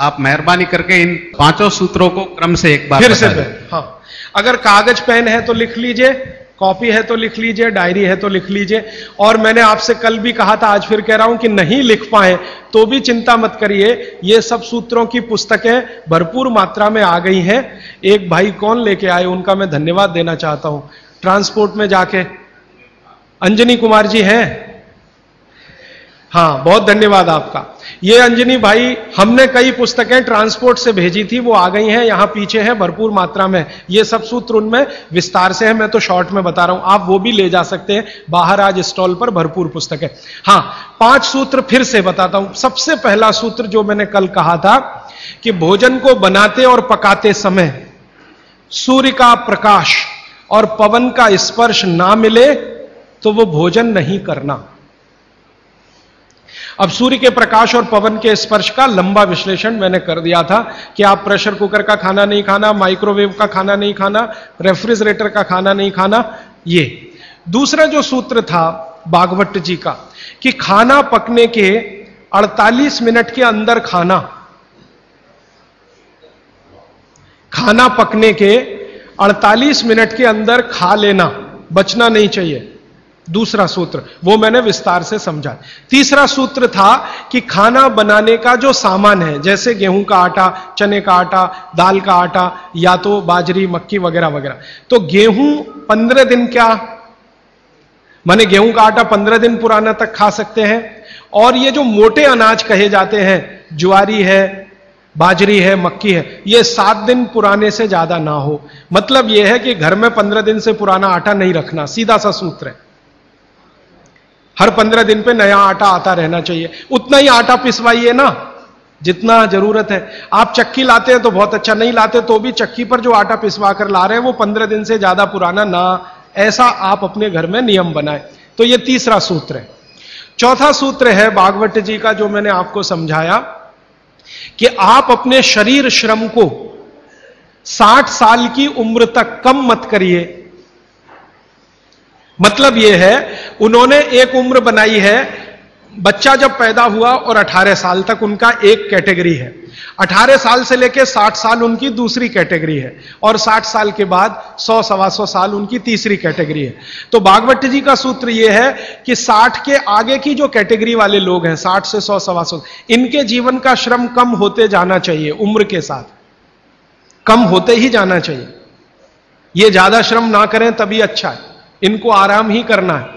आप मेहरबानी करके इन 5 सूत्रों को क्रम से एक बार फिर से। हाँ, अगर कागज पेन है तो लिख लीजिए, कॉपी है तो लिख लीजिए, डायरी है तो लिख लीजिए। और मैंने आपसे कल भी कहा था, आज फिर कह रहा हूं कि नहीं लिख पाए तो भी चिंता मत करिए, ये सब सूत्रों की पुस्तकें भरपूर मात्रा में आ गई हैं। एक भाई कौन लेके आए, उनका मैं धन्यवाद देना चाहता हूं, ट्रांसपोर्ट में जाके अंजनी कुमार जी हैं। हाँ, बहुत धन्यवाद आपका। ये अंजनी भाई, हमने कई पुस्तकें ट्रांसपोर्ट से भेजी थी, वो आ गई हैं, यहां पीछे हैं भरपूर मात्रा में। ये सब सूत्र उनमें विस्तार से है, मैं तो शॉर्ट में बता रहा हूं, आप वो भी ले जा सकते हैं। बाहर आज स्टॉल पर भरपूर पुस्तकें। हाँ, 5 सूत्र फिर से बताता हूं। सबसे पहला सूत्र जो मैंने कल कहा था कि भोजन को बनाते और पकाते समय सूर्य का प्रकाश और पवन का स्पर्श ना मिले तो वो भोजन नहीं करना। अब सूर्य के प्रकाश और पवन के स्पर्श का लंबा विश्लेषण मैंने कर दिया था कि आप प्रेशर कुकर का खाना नहीं खाना, माइक्रोवेव का खाना नहीं खाना, रेफ्रिजरेटर का खाना नहीं खाना। ये दूसरा जो सूत्र था भागवत जी का कि खाना पकने के 48 मिनट के अंदर खाना पकने के 48 मिनट के अंदर खा लेना, बचना नहीं चाहिए। दूसरा सूत्र वो मैंने विस्तार से समझा। तीसरा सूत्र था कि खाना बनाने का जो सामान है, जैसे गेहूं का आटा, चने का आटा, दाल का आटा, या तो बाजरी, मक्की वगैरह वगैरह, तो गेहूं 15 दिन, क्या माने गेहूं का आटा 15 दिन पुराना तक खा सकते हैं। और ये जो मोटे अनाज कहे जाते हैं, ज्वारी है, बाजरी है, मक्की है, ये 7 दिन पुराने से ज्यादा ना हो। मतलब यह है कि घर में 15 दिन से पुराना आटा नहीं रखना, सीधा सा सूत्र है। हर 15 दिन पे नया आटा आता रहना चाहिए। उतना ही आटा पिसवाइए ना जितना जरूरत है। आप चक्की लाते हैं तो बहुत अच्छा, नहीं लाते तो भी चक्की पर जो आटा पिसवा कर ला रहे हैं वो 15 दिन से ज्यादा पुराना ना, ऐसा आप अपने घर में नियम बनाएं। तो ये तीसरा सूत्र है। चौथा सूत्र है भागवत जी का, जो मैंने आपको समझाया कि आप अपने शरीर श्रम को 60 साल की उम्र तक कम मत करिए। मतलब यह है, उन्होंने एक उम्र बनाई है, बच्चा जब पैदा हुआ और 18 साल तक उनका एक कैटेगरी है, 18 साल से लेकर 60 साल उनकी दूसरी कैटेगरी है, और 60 साल के बाद 100-125 साल उनकी तीसरी कैटेगरी है। तो भागवत जी का सूत्र यह है कि 60 के आगे की जो कैटेगरी वाले लोग हैं, 60 से 100-125, इनके जीवन का श्रम कम होते जाना चाहिए, उम्र के साथ कम होते ही जाना चाहिए। ये ज्यादा श्रम ना करें तभी अच्छा है, इनको आराम ही करना है।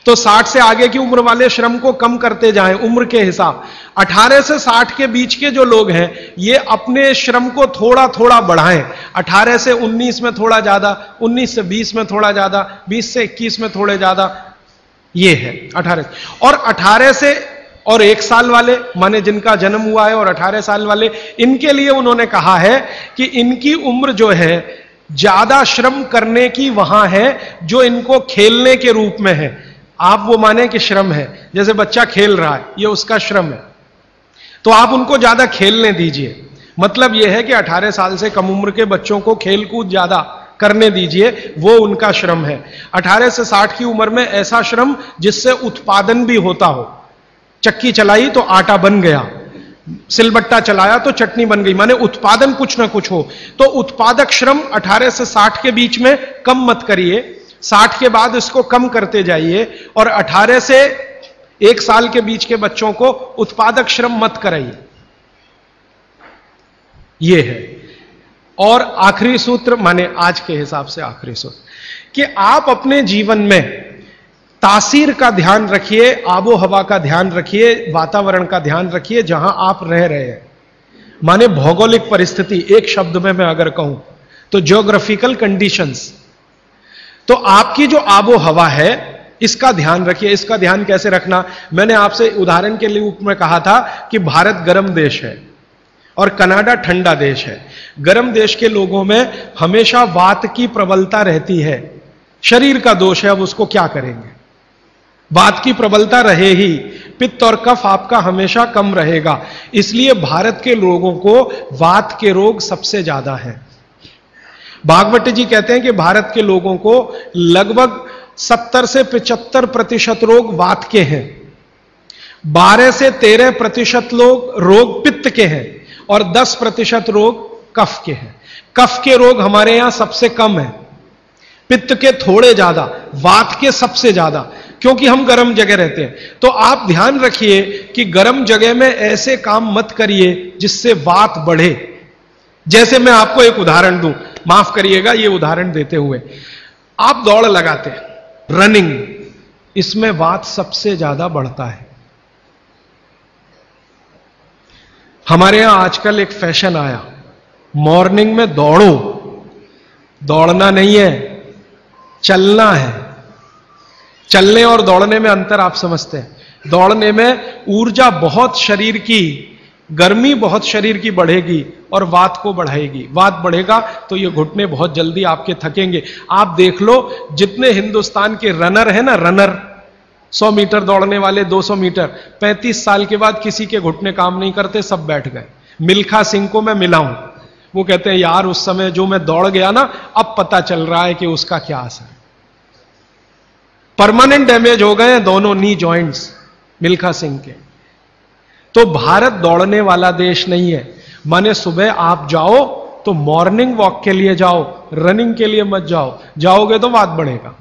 तो 60 से आगे की उम्र वाले श्रम को कम करते जाएं उम्र के हिसाब। 18 से 60 के बीच के जो लोग हैं, ये अपने श्रम को थोड़ा थोड़ा बढ़ाएं। 18 से 19 में थोड़ा ज्यादा, 19 से 20 में थोड़ा ज्यादा, 20 से 21 में थोड़े ज्यादा, ये है 18। और 18 से और 1 साल वाले, माने जिनका जन्म हुआ है, और 18 साल वाले, इनके लिए उन्होंने कहा है कि इनकी उम्र जो है ज्यादा श्रम करने की वहां है जो इनको खेलने के रूप में है। आप वो माने कि श्रम है, जैसे बच्चा खेल रहा है, ये उसका श्रम है, तो आप उनको ज्यादा खेलने दीजिए। मतलब यह है कि 18 साल से कम उम्र के बच्चों को खेल कूद ज्यादा करने दीजिए, वो उनका श्रम है। 18 से 60 की उम्र में ऐसा श्रम जिससे उत्पादन भी होता हो। चक्की चलाई तो आटा बन गया, सिलबट्टा चलाया तो चटनी बन गई, माने उत्पादन कुछ ना कुछ हो। तो उत्पादक श्रम 18 से 60 के बीच में कम मत करिए, 60 के बाद इसको कम करते जाइए, और 18 से 1 साल के बीच के बच्चों को उत्पादक श्रम मत कराइए। यह है। और आखिरी सूत्र, माने आज के हिसाब से आखिरी सूत्र, कि आप अपने जीवन में तासीर का ध्यान रखिए, आबो हवा का ध्यान रखिए, वातावरण का ध्यान रखिए जहां आप रह रहे हैं। माने भौगोलिक परिस्थिति, एक शब्द में मैं अगर कहूं तो ज्योग्राफिकल कंडीशंस। तो आपकी जो आबो हवा है इसका ध्यान रखिए। इसका ध्यान कैसे रखना, मैंने आपसे उदाहरण के रूप में कहा था कि भारत गर्म देश है और कनाडा ठंडा देश है। गर्म देश के लोगों में हमेशा वात की प्रबलता रहती है, शरीर का दोष है, अब उसको क्या करेंगे, वात की प्रबलता रहे ही, पित्त और कफ आपका हमेशा कम रहेगा। इसलिए भारत के लोगों को वात के रोग सबसे ज्यादा हैं। भागवत जी कहते हैं कि भारत के लोगों को लगभग 70 से 75% रोग वात के हैं, 12 से 13% रोग पित्त के हैं, और 10% रोग कफ के हैं। कफ के रोग हमारे यहां सबसे कम है, पित्त के थोड़े ज्यादा, वात के सबसे ज्यादा, क्योंकि हम गर्म जगह रहते हैं। तो आप ध्यान रखिए कि गर्म जगह में ऐसे काम मत करिए जिससे वात बढ़े। जैसे मैं आपको एक उदाहरण दूं, माफ करिएगा ये उदाहरण देते हुए, आप दौड़ लगाते हैं, रनिंग, इसमें वात सबसे ज्यादा बढ़ता है। हमारे यहां आजकल एक फैशन आया, मॉर्निंग में दौड़ो, दौड़ना नहीं है, चलना है। चलने और दौड़ने में अंतर आप समझते हैं। दौड़ने में ऊर्जा बहुत शरीर की, गर्मी बहुत शरीर की बढ़ेगी और वात को बढ़ाएगी। वात बढ़ेगा तो ये घुटने बहुत जल्दी आपके थकेंगे। आप देख लो, जितने हिंदुस्तान के रनर हैं ना, रनर 100 मीटर दौड़ने वाले, 200 मीटर, 35 साल के बाद किसी के घुटने काम नहीं करते, सब बैठ गए। मिल्खा सिंह को मैं मिला हूं, वो कहते हैं यार उस समय जो मैं दौड़ गया ना, अब पता चल रहा है कि उसका क्या असर है। परमानेंट डैमेज हो गए हैं दोनों नी जॉइंट्स मिल्खा सिंह के। तो भारत दौड़ने वाला देश नहीं है। माने सुबह आप जाओ तो मॉर्निंग वॉक के लिए जाओ, रनिंग के लिए मत जाओ। जाओगे तो वात बढ़ेगा,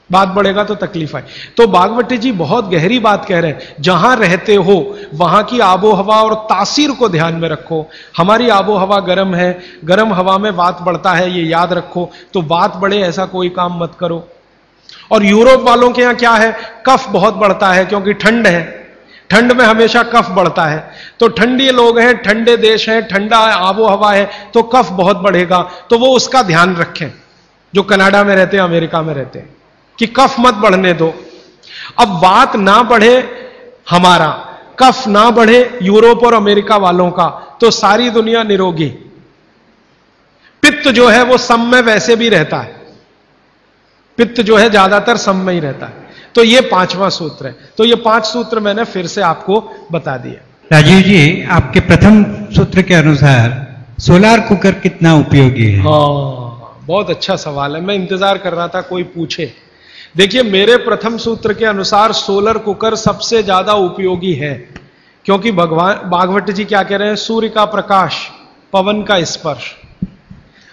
बात बढ़ेगा तो तकलीफ आए। तो भागवत जी बहुत गहरी बात कह रहे हैं, जहां रहते हो वहां की आबो हवा और तासीर को ध्यान में रखो। हमारी आबो हवा गर्म है, गर्म हवा में वात बढ़ता है, ये याद रखो। तो वात बढ़े ऐसा कोई काम मत करो। और यूरोप वालों के यहां क्या है, कफ बहुत बढ़ता है क्योंकि ठंड है, ठंड में हमेशा कफ बढ़ता है। तो ठंडी लोग हैं, ठंडे देश हैं, ठंडा आबो हवा है, तो कफ बहुत बढ़ेगा। तो वो उसका ध्यान रखें जो कनाडा में रहते हैं, अमेरिका में रहते हैं, कि कफ मत बढ़ने दो। अब बात ना बढ़े हमारा, कफ ना बढ़े यूरोप और अमेरिका वालों का, तो सारी दुनिया निरोगी। पित्त जो है वो सम में वैसे भी रहता है, पित्त जो है ज्यादातर सम में ही रहता है। तो ये 5वां सूत्र है। तो ये 5 सूत्र मैंने फिर से आपको बता दिया। राजीव जी, आपके प्रथम सूत्र के अनुसार सोलार कुकर कितना उपयोगी है? हाँ, बहुत अच्छा सवाल है, मैं इंतजार कर रहा था कोई पूछे। देखिए, मेरे प्रथम सूत्र के अनुसार सोलर कुकर सबसे ज्यादा उपयोगी है, क्योंकि भगवान भागवत जी क्या कह रहे हैं? सूर्य का प्रकाश, पवन का स्पर्श।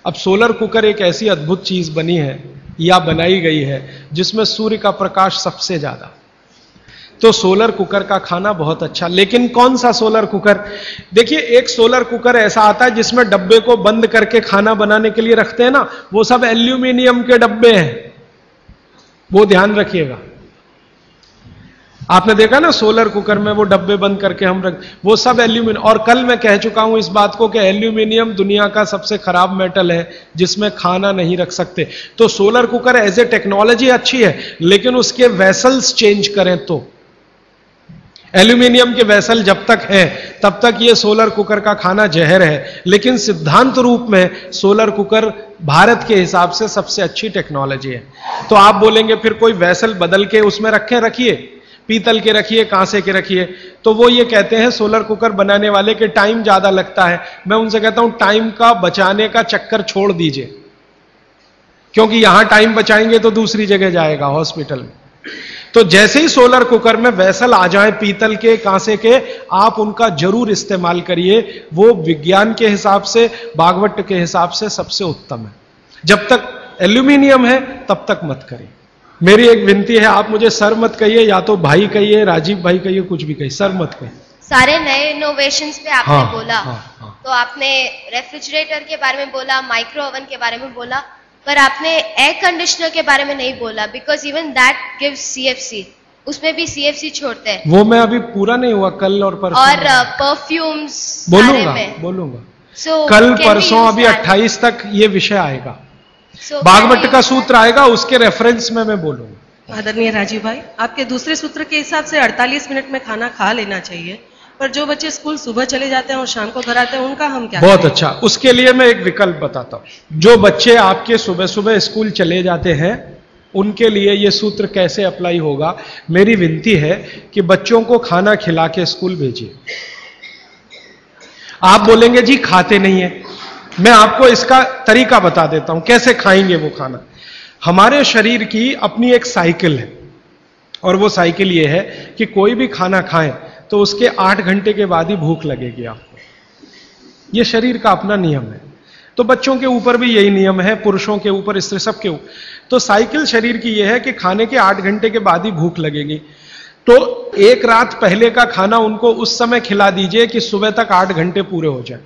अब सोलर कुकर एक ऐसी अद्भुत चीज बनी है या बनाई गई है जिसमें सूर्य का प्रकाश सबसे ज्यादा। तो सोलर कुकर का खाना बहुत अच्छा। लेकिन कौन सा सोलर कुकर? देखिए, एक सोलर कुकर ऐसा आता है जिसमें डब्बे को बंद करके खाना बनाने के लिए रखते हैं ना, वो सब एल्यूमिनियम के डब्बे हैं, वो ध्यान रखिएगा। आपने देखा ना सोलर कुकर में वो डब्बे बंद करके हम रख, वो सब एल्यूमिनियम। और कल मैं कह चुका हूं इस बात को कि एल्यूमिनियम दुनिया का सबसे खराब मेटल है जिसमें खाना नहीं रख सकते। तो solar cooker as a technology अच्छी है, लेकिन उसके वेसल्स चेंज करें तो। एल्यूमिनियम के वेसल जब तक है तब तक ये सोलर कुकर का खाना जहर है, लेकिन सिद्धांत रूप में सोलर कुकर भारत के हिसाब से सबसे अच्छी टेक्नोलॉजी है। तो आप बोलेंगे फिर कोई वेसल बदल के उसमें रखिए, पीतल के रखिए, कांसे के रखिए। तो वो ये कहते हैं सोलर कुकर बनाने वाले के टाइम ज्यादा लगता है। मैं उनसे कहता हूं टाइम का बचाने का चक्कर छोड़ दीजिए, क्योंकि यहां टाइम बचाएंगे तो दूसरी जगह जाएगा, हॉस्पिटल में। तो जैसे ही सोलर कुकर में वेसल आ जाए पीतल के, कांसे के, आप उनका जरूर इस्तेमाल करिए। वो विज्ञान के हिसाब से, भागवत के हिसाब से सबसे उत्तम है। जब तक एल्यूमिनियम है तब तक मत करिए। मेरी एक विनती है, आप मुझे सर मत कहिए, या तो भाई कहिए, राजीव भाई कहिए, कुछ भी कहिए, सर मत कहिए। सारे नए इनोवेशंस पे आपने बोला। हाँ। तो आपने रेफ्रिजरेटर के बारे में बोला, माइक्रो ओवन के बारे में बोला, पर आपने एयर कंडीशनर के बारे में नहीं बोला, because even that gives CFC, उसमें भी CFC छोड़ते हैं। वो मैं अभी पूरा नहीं हुआ, कल और परसों। और परफ्यूम्स बोलूंगा। कल परसों अभी 28 तक ये विषय आएगा। भागवत का सूत्र आएगा, उसके रेफरेंस में मैं बोलूंगा। आदरणीय राजीव भाई, आपके दूसरे सूत्र के हिसाब से 48 मिनट में खाना खा लेना चाहिए, पर जो बच्चे स्कूल सुबह चले जाते हैं और शाम को घर आते हैं, उनका हम क्या बहुत करें? अच्छा, उसके लिए मैं एक विकल्प बताता हूं। जो बच्चे आपके सुबह सुबह स्कूल चले जाते हैं, उनके लिए यह सूत्र कैसे अप्लाई होगा? मेरी विनती है कि बच्चों को खाना खिला के स्कूल भेजिए। आप बोलेंगे जी खाते नहीं है, मैं आपको इसका तरीका बता देता हूं कैसे खाएंगे वो खाना। हमारे शरीर की अपनी एक साइकिल है, और वो साइकिल ये है कि कोई भी खाना खाएं तो उसके 8 घंटे के बाद ही भूख लगेगी आपको। ये शरीर का अपना नियम है। तो बच्चों के ऊपर भी यही नियम है, पुरुषों के ऊपर, स्त्री, सबके ऊपर। तो साइकिल शरीर की यह है कि खाने के 8 घंटे के बाद ही भूख लगेगी। तो एक रात पहले का खाना उनको उस समय खिला दीजिए कि सुबह तक 8 घंटे पूरे हो जाए।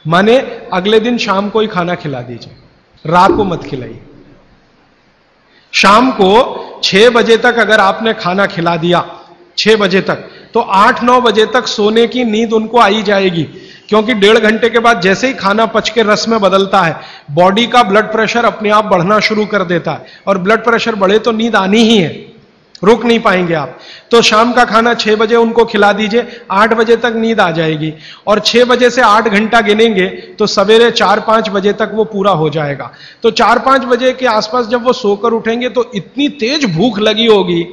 माने अगले दिन शाम को ही खाना खिला दीजिए, रात को मत खिलाइए। शाम को 6 बजे तक अगर आपने खाना खिला दिया, 6 बजे तक, तो 8-9 बजे तक सोने की नींद उनको आई जाएगी, क्योंकि 1.5 घंटे के बाद जैसे ही खाना पच के रस में बदलता है, बॉडी का ब्लड प्रेशर अपने आप बढ़ना शुरू कर देता है, और ब्लड प्रेशर बढ़े तो नींद आनी ही है, रुक नहीं पाएंगे आप। तो शाम का खाना 6 बजे उनको खिला दीजिए, 8 बजे तक नींद आ जाएगी, और 6 बजे से 8 घंटा गिनेंगे तो सवेरे 4-5 बजे तक वो पूरा हो जाएगा। तो 4-5 बजे के आसपास जब वो सोकर उठेंगे तो इतनी तेज भूख लगी होगी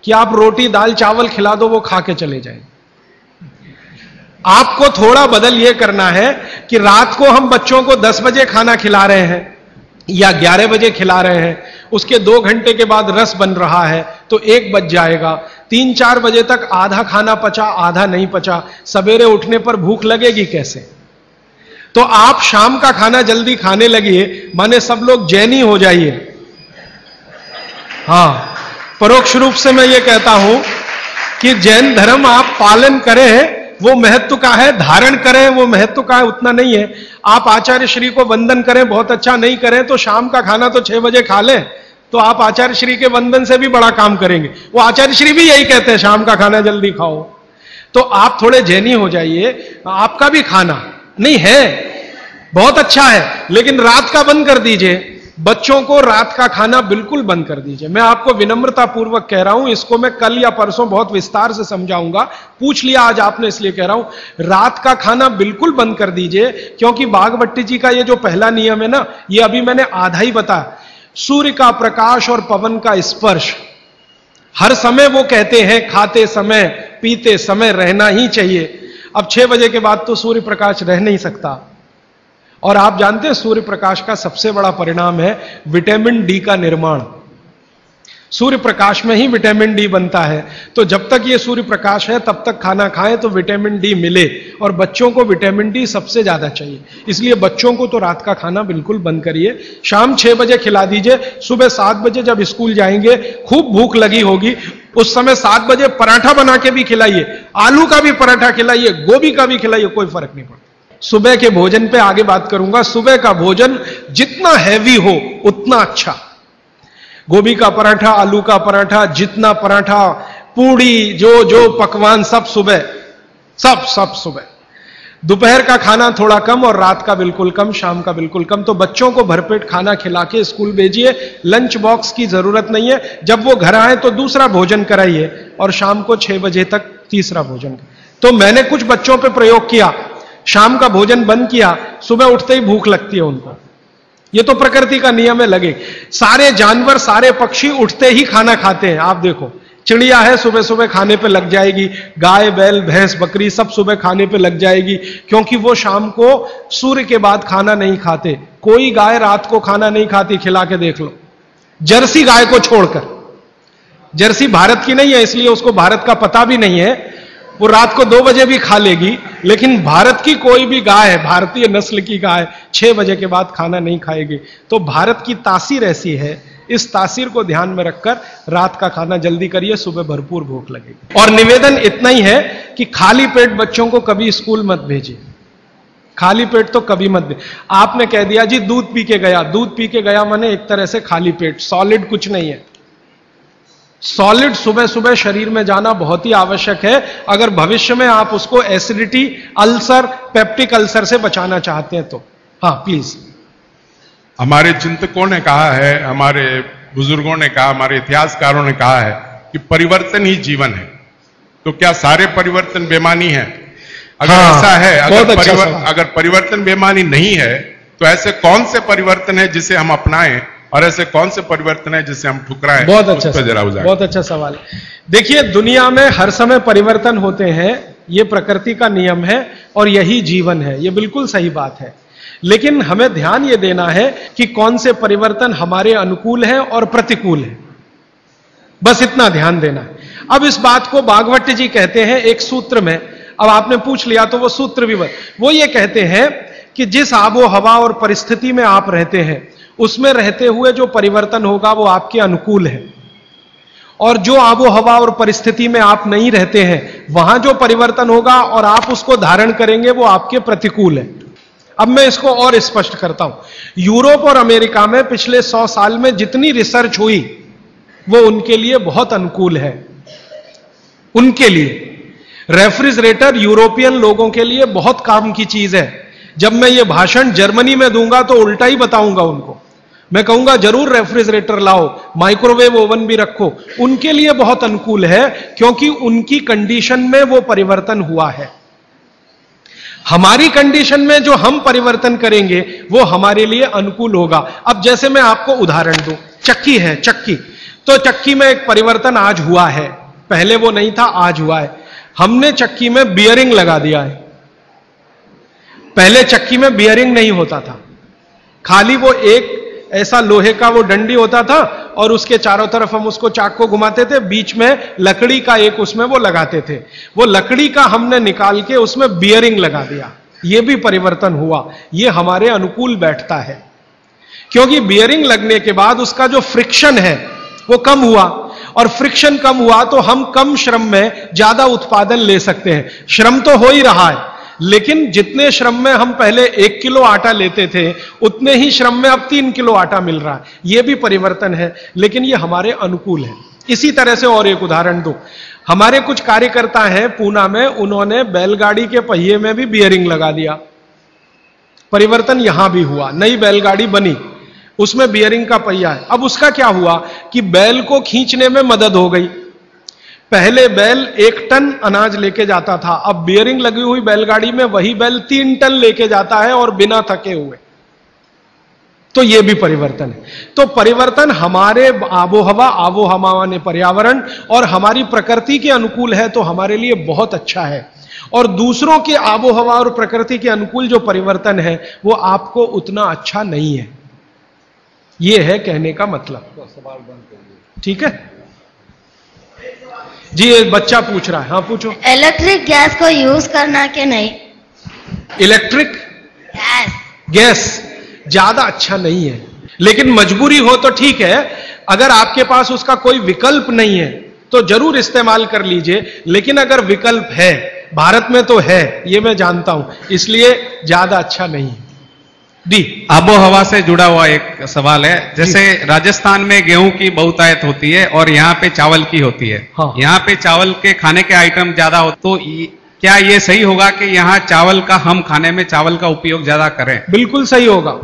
कि आप रोटी दाल चावल खिला दो, वो खा के चले जाएंगे। आपको थोड़ा बदल ये करना है कि रात को हम बच्चों को 10 बजे खाना खिला रहे हैं या 11 बजे खिला रहे हैं, उसके 2 घंटे के बाद रस बन रहा है तो 1 बज जाएगा। 3-4 बजे तक आधा खाना पचा, आधा नहीं पचा, सवेरे उठने पर भूख लगेगी कैसे? तो आप शाम का खाना जल्दी खाने लगिए, माने सब लोग जैनी हो जाइए। हाँ, परोक्ष रूप से मैं ये कहता हूं कि जैन धर्म आप पालन करें, वो महत्व का है, धारण करें वो महत्व का है, उतना नहीं है। आप आचार्य श्री को वंदन करें, बहुत अच्छा, नहीं करें तो शाम का खाना तो 6 बजे खा लें, तो आप आचार्य श्री के वंदन से भी बड़ा काम करेंगे। वो आचार्य श्री भी यही कहते हैं, शाम का खाना जल्दी खाओ। तो आप थोड़े जैनी हो जाइए। आपका भी खाना नहीं है, बहुत अच्छा है, लेकिन रात का बंद कर दीजिए, बच्चों को रात का खाना बिल्कुल बंद कर दीजिए। मैं आपको विनम्रता पूर्वक कह रहा हूं, इसको मैं कल या परसों बहुत विस्तार से समझाऊंगा, पूछ लिया आज आपने इसलिए कह रहा हूं। रात का खाना बिल्कुल बंद कर दीजिए, क्योंकि बागभट्टी जी का ये जो पहला नियम है ना, ये अभी मैंने आधा ही बताया। सूर्य का प्रकाश और पवन का स्पर्श हर समय वो कहते हैं खाते समय पीते समय रहना ही चाहिए। अब 6 बजे के बाद तो सूर्य प्रकाश रह नहीं सकता, और आप जानते हैं सूर्य प्रकाश का सबसे बड़ा परिणाम है विटामिन डी का निर्माण। सूर्य प्रकाश में ही विटामिन डी बनता है, तो जब तक ये सूर्य प्रकाश है तब तक खाना खाएं तो विटामिन डी मिले, और बच्चों को विटामिन डी सबसे ज्यादा चाहिए। इसलिए बच्चों को तो रात का खाना बिल्कुल बंद करिए, शाम 6 बजे खिला दीजिए। सुबह 7 बजे जब स्कूल जाएंगे, खूब भूख लगी होगी, उस समय 7 बजे पराठा बना के भी खिलाइए, आलू का भी पराठा खिलाइए, गोभी का भी खिलाइए, कोई फर्क नहीं पड़ता। सुबह के भोजन पे आगे बात करूंगा। सुबह का भोजन जितना हैवी हो उतना अच्छा। गोभी का पराठा, आलू का पराठा, जितना पराठा, पूड़ी, जो पकवान सब सुबह, सब सुबह। दोपहर का खाना थोड़ा कम और रात का बिल्कुल कम, शाम का बिल्कुल कम। तो बच्चों को भरपेट खाना खिला के स्कूल भेजिए। लंच बॉक्स की जरूरत नहीं है। जब वो घर आए तो दूसरा भोजन कराइए, और शाम को 6 बजे तक तीसरा भोजन। तो मैंने कुछ बच्चों पे प्रयोग किया, शाम का भोजन बंद किया, सुबह उठते ही भूख लगती है उनको। ये तो प्रकृति का नियम है, लगे। सारे जानवर, सारे पक्षी उठते ही खाना खाते हैं। आप देखो, चिड़िया है सुबह सुबह खाने पे लग जाएगी, गाय, बैल, भैंस, बकरी सब सुबह खाने पे लग जाएगी, क्योंकि वो शाम को सूर्य के बाद खाना नहीं खाते। कोई गाय रात को खाना नहीं खाती, खिला के देख लो, जर्सी गाय को छोड़कर। जर्सी भारत की नहीं है, इसलिए उसको भारत का पता भी नहीं है। वो रात को 2 बजे भी खा लेगी, लेकिन भारत की कोई भी गाय है, भारतीय नस्ल की गाय 6 बजे के बाद खाना नहीं खाएगी। तो भारत की तासीर ऐसी है, इस तासीर को ध्यान में रखकर रात का खाना जल्दी करिए, सुबह भरपूर भूख लगेगी। और निवेदन इतना ही है कि खाली पेट बच्चों को कभी स्कूल मत भेजिए। खाली पेट तो कभी मत भेजिए। आपने कह दिया जी दूध पी के गया, दूध पी के गया माने एक तरह से खाली पेट, सॉलिड कुछ नहीं है। सॉलिड सुबह सुबह शरीर में जाना बहुत ही आवश्यक है, अगर भविष्य में आप उसको एसिडिटी, अल्सर, पेप्टिक अल्सर से बचाना चाहते हैं तो। हाँ प्लीज। हमारे चिंतकों ने कहा है, हमारे बुजुर्गों ने कहा, हमारे इतिहासकारों ने कहा है कि परिवर्तन ही जीवन है। तो क्या सारे परिवर्तन बेमानी है? अगर ऐसा है, अगर परिवर्तन बेमानी नहीं है, तो ऐसे कौन से परिवर्तन है जिसे हम अपनाएं, और ऐसे कौन से परिवर्तन है जिसे हम ठुकराएं? बहुत अच्छा, बहुत अच्छा सवाल है। देखिए, दुनिया में हर समय परिवर्तन होते हैं, ये प्रकृति का नियम है और यही जीवन है, ये बिल्कुल सही बात है। लेकिन हमें ध्यान ये देना है कि कौन से परिवर्तन हमारे अनुकूल है और प्रतिकूल है, बस इतना ध्यान देना है। अब इस बात को बागभट्टी जी कहते हैं एक सूत्र में, अब आपने पूछ लिया तो वो सूत्र भी वो ये कहते हैं कि जिस आबो हवा और परिस्थिति में आप रहते हैं, उसमें रहते हुए जो परिवर्तन होगा वो आपके अनुकूल है, और जो आबो हवा और परिस्थिति में आप नहीं रहते हैं, वहां जो परिवर्तन होगा और आप उसको धारण करेंगे वो आपके प्रतिकूल है। अब मैं इसको और स्पष्ट करता हूं। यूरोप और अमेरिका में पिछले 100 साल में जितनी रिसर्च हुई वो उनके लिए बहुत अनुकूल है। उनके लिए रेफ्रिजरेटर यूरोपियन लोगों के लिए बहुत काम की चीज है। जब मैं ये भाषण जर्मनी में दूंगा तो उल्टा ही बताऊंगा उनको, मैं कहूंगा जरूर रेफ्रिजरेटर लाओ, माइक्रोवेव ओवन भी रखो। उनके लिए बहुत अनुकूल है, क्योंकि उनकी कंडीशन में वो परिवर्तन हुआ है। हमारी कंडीशन में जो हम परिवर्तन करेंगे वो हमारे लिए अनुकूल होगा। अब जैसे मैं आपको उदाहरण दूं, चक्की है, चक्की, तो चक्की में एक परिवर्तन आज हुआ है, पहले वो नहीं था, आज हुआ है। हमने चक्की में बियरिंग लगा दिया है। पहले चक्की में बियरिंग नहीं होता था, खाली वो एक ऐसा लोहे का वो डंडी होता था और उसके चारों तरफ हम उसको चाक को घुमाते थे, बीच में लकड़ी का एक उसमें वो लगाते थे। वो लकड़ी का हमने निकाल के उसमें बियरिंग लगा दिया, ये भी परिवर्तन हुआ। ये हमारे अनुकूल बैठता है, क्योंकि बियरिंग लगने के बाद उसका जो फ्रिक्शन है वो कम हुआ, और फ्रिक्शन कम हुआ तो हम कम श्रम में ज्यादा उत्पादन ले सकते हैं। श्रम तो हो ही रहा है, लेकिन जितने श्रम में हम पहले 1 किलो आटा लेते थे, उतने ही श्रम में अब 3 किलो आटा मिल रहा है। यह भी परिवर्तन है, लेकिन यह हमारे अनुकूल है। इसी तरह से और एक उदाहरण दो, हमारे कुछ कार्यकर्ता हैं पूना में, उन्होंने बैलगाड़ी के पहिए में भी बियरिंग लगा दिया। परिवर्तन यहां भी हुआ, नई बैलगाड़ी बनी। उसमें बियरिंग का पहिया है। अब उसका क्या हुआ कि बैल को खींचने में मदद हो गई। पहले बैल 1 टन अनाज लेके जाता था, अब बियरिंग लगी हुई बैलगाड़ी में वही बैल 3 टन लेके जाता है और बिना थके हुए। तो यह भी परिवर्तन है। तो परिवर्तन हमारे आबोहवा, आबोहवा ने पर्यावरण और हमारी प्रकृति के अनुकूल है तो हमारे लिए बहुत अच्छा है, और दूसरों के आबोहवा और प्रकृति के अनुकूल जो परिवर्तन है वो आपको उतना अच्छा नहीं है। यह है कहने का मतलब। ठीक है जी, एक बच्चा पूछ रहा है। हाँ पूछो। इलेक्ट्रिक गैस को यूज करना कि नहीं? इलेक्ट्रिक गैस ज्यादा अच्छा नहीं है, लेकिन मजबूरी हो तो ठीक है। अगर आपके पास उसका कोई विकल्प नहीं है तो जरूर इस्तेमाल कर लीजिए, लेकिन अगर विकल्प है, भारत में तो है, ये मैं जानता हूं, इसलिए ज्यादा अच्छा नहीं है। डी, आबोहवा से जुड़ा हुआ एक सवाल है। जैसे राजस्थान में गेहूं की बहुतायत होती है और यहाँ पे चावल की होती है। हाँ। यहाँ पे चावल के खाने के आइटम ज्यादा हो, तो क्या ये सही होगा कि यहाँ चावल का, हम खाने में चावल का उपयोग ज्यादा करें? बिल्कुल सही होगा।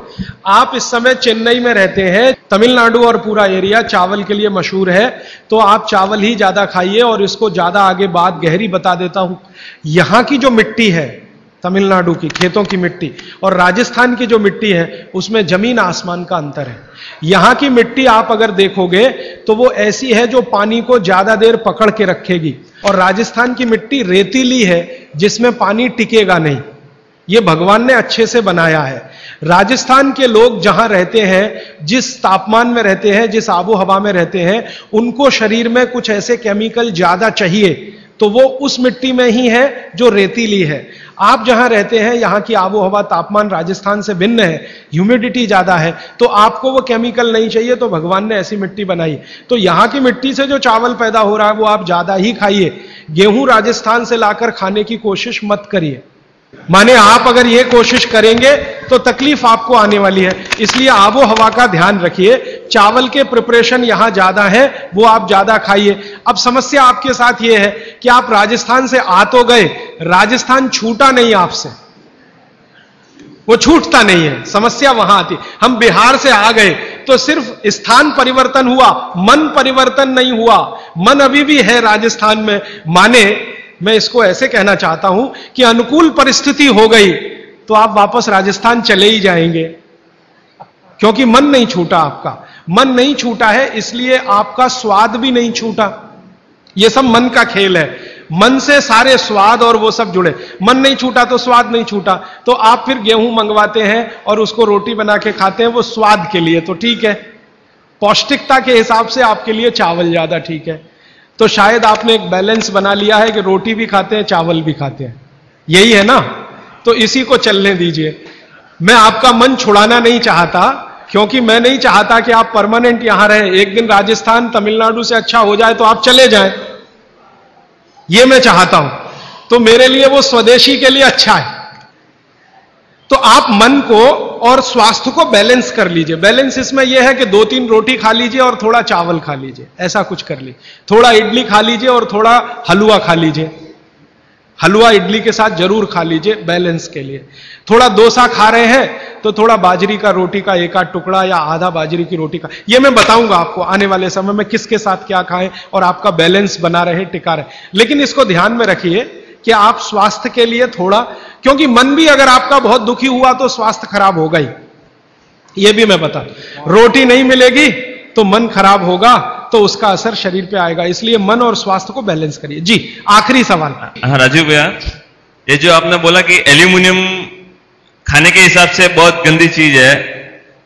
आप इस समय चेन्नई में रहते हैं, तमिलनाडु और पूरा एरिया चावल के लिए मशहूर है, तो आप चावल ही ज्यादा खाइए। और इसको ज्यादा आगे बात गहरी बता देता हूं। यहां की जो मिट्टी है, तमिलनाडु की खेतों की मिट्टी और राजस्थान की जो मिट्टी है, उसमें जमीन आसमान का अंतर है। यहां की मिट्टी आप अगर देखोगे तो वो ऐसी है जो पानी को ज्यादा देर पकड़ के रखेगी, और राजस्थान की मिट्टी रेतीली है जिसमें पानी टिकेगा नहीं। ये भगवान ने अच्छे से बनाया है। राजस्थान के लोग जहां रहते हैं, जिस तापमान में रहते हैं, जिस आबो हवा में रहते हैं, उनको शरीर में कुछ ऐसे केमिकल ज्यादा चाहिए, तो वो उस मिट्टी में ही है जो रेतीली है। आप जहां रहते हैं, यहां की आबो हवा, तापमान राजस्थान से भिन्न है, ह्यूमिडिटी ज्यादा है, तो आपको वो केमिकल नहीं चाहिए, तो भगवान ने ऐसी मिट्टी बनाई। तो यहां की मिट्टी से जो चावल पैदा हो रहा है वो आप ज्यादा ही खाइए। गेहूं राजस्थान से लाकर खाने की कोशिश मत करिए। माने आप अगर ये कोशिश करेंगे तो तकलीफ आपको आने वाली है। इसलिए आबो हवा का ध्यान रखिए। चावल के प्रिपरेशन यहां ज्यादा है, वो आप ज्यादा खाइए। अब समस्या आपके साथ ये है कि आप राजस्थान से आ तो गए, राजस्थान छूटा नहीं आपसे, वो छूटता नहीं है। समस्या वहां आती। हम बिहार से आ गए तो सिर्फ स्थान परिवर्तन हुआ, मन परिवर्तन नहीं हुआ। मन अभी भी है राजस्थान में। माने मैं इसको ऐसे कहना चाहता हूं कि अनुकूल परिस्थिति हो गई तो आप वापस राजस्थान चले ही जाएंगे, क्योंकि मन नहीं छूटा। आपका मन नहीं छूटा है, इसलिए आपका स्वाद भी नहीं छूटा। यह सब मन का खेल है। मन से सारे स्वाद और वो सब जुड़े। मन नहीं छूटा तो स्वाद नहीं छूटा। तो आप फिर गेहूं मंगवाते हैं और उसको रोटी बना के खाते हैं, वो स्वाद के लिए तो ठीक है। पौष्टिकता के हिसाब से आपके लिए चावल ज्यादा ठीक है। तो शायद आपने एक बैलेंस बना लिया है कि रोटी भी खाते हैं, चावल भी खाते हैं। यही है ना? तो इसी को चलने दीजिए। मैं आपका मन छुड़ाना नहीं चाहता, क्योंकि मैं नहीं चाहता कि आप परमानेंट यहां रहें। एक दिन राजस्थान तमिलनाडु से अच्छा हो जाए तो आप चले जाएं, ये मैं चाहता हूं। तो मेरे लिए वो स्वदेशी के लिए अच्छा है। तो आप मन को और स्वास्थ्य को बैलेंस कर लीजिए। बैलेंस इसमें यह है कि 2-3 रोटी खा लीजिए और थोड़ा चावल खा लीजिए, ऐसा कुछ कर लीजिए। थोड़ा इडली खा लीजिए और थोड़ा हलवा खा लीजिए। हलवा इडली के साथ जरूर खा लीजिए बैलेंस के लिए। थोड़ा डोसा खा रहे हैं तो थोड़ा बाजरी का रोटी का 1 आध टुकड़ा या आधा बाजरी की रोटी का। ये मैं बताऊंगा आपको आने वाले समय में किसके साथ क्या खाएं और आपका बैलेंस बना रहे, टिका रहे। लेकिन इसको ध्यान में रखिए कि आप स्वास्थ्य के लिए थोड़ा, क्योंकि मन भी अगर आपका बहुत दुखी हुआ तो स्वास्थ्य खराब होगा ही। यह भी मैं बता, रोटी नहीं मिलेगी तो मन खराब होगा, तो उसका असर शरीर पे आएगा। इसलिए मन और स्वास्थ्य को बैलेंस करिए। जी, आखिरी सवाल। हाँ राजीव भैया, ये जो आपने बोला कि एल्यूमिनियम खाने के हिसाब से बहुत गंदी चीज है,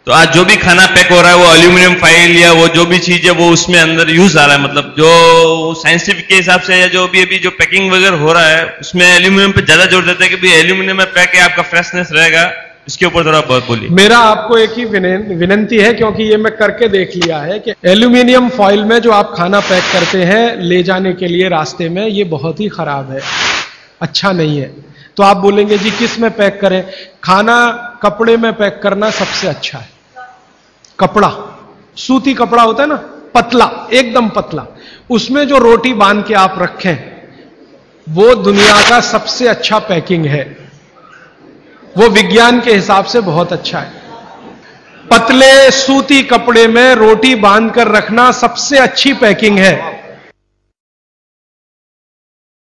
तो आज जो भी खाना पैक हो रहा है वो एल्यूमिनियम फॉइल या वो जो भी चीज है वो उसमें अंदर यूज आ रहा है। मतलब जो साइंटिफिक के हिसाब से या जो भी अभी जो पैकिंग वगैरह हो रहा है उसमें एल्यूमिनियम पे ज्यादा जोर देते हैं कि भाई एल्यूमिनियम में पैक है, आपका फ्रेशनेस रहेगा। इसके ऊपर थोड़ा बहुत बोलिए। मेरा आपको एक ही विनंती है, क्योंकि ये मैं करके देख लिया है कि एल्यूमिनियम फॉइल में जो आप खाना पैक करते हैं ले जाने के लिए रास्ते में, ये बहुत ही खराब है, अच्छा नहीं है। तो आप बोलेंगे जी किस में पैक करें? खाना कपड़े में पैक करना सबसे अच्छा है। कपड़ा, सूती कपड़ा होता है ना, पतला, एकदम पतला, उसमें जो रोटी बांध के आप रखें वो दुनिया का सबसे अच्छा पैकिंग है। वो विज्ञान के हिसाब से बहुत अच्छा है। पतले सूती कपड़े में रोटी बांध कर रखना सबसे अच्छी पैकिंग है।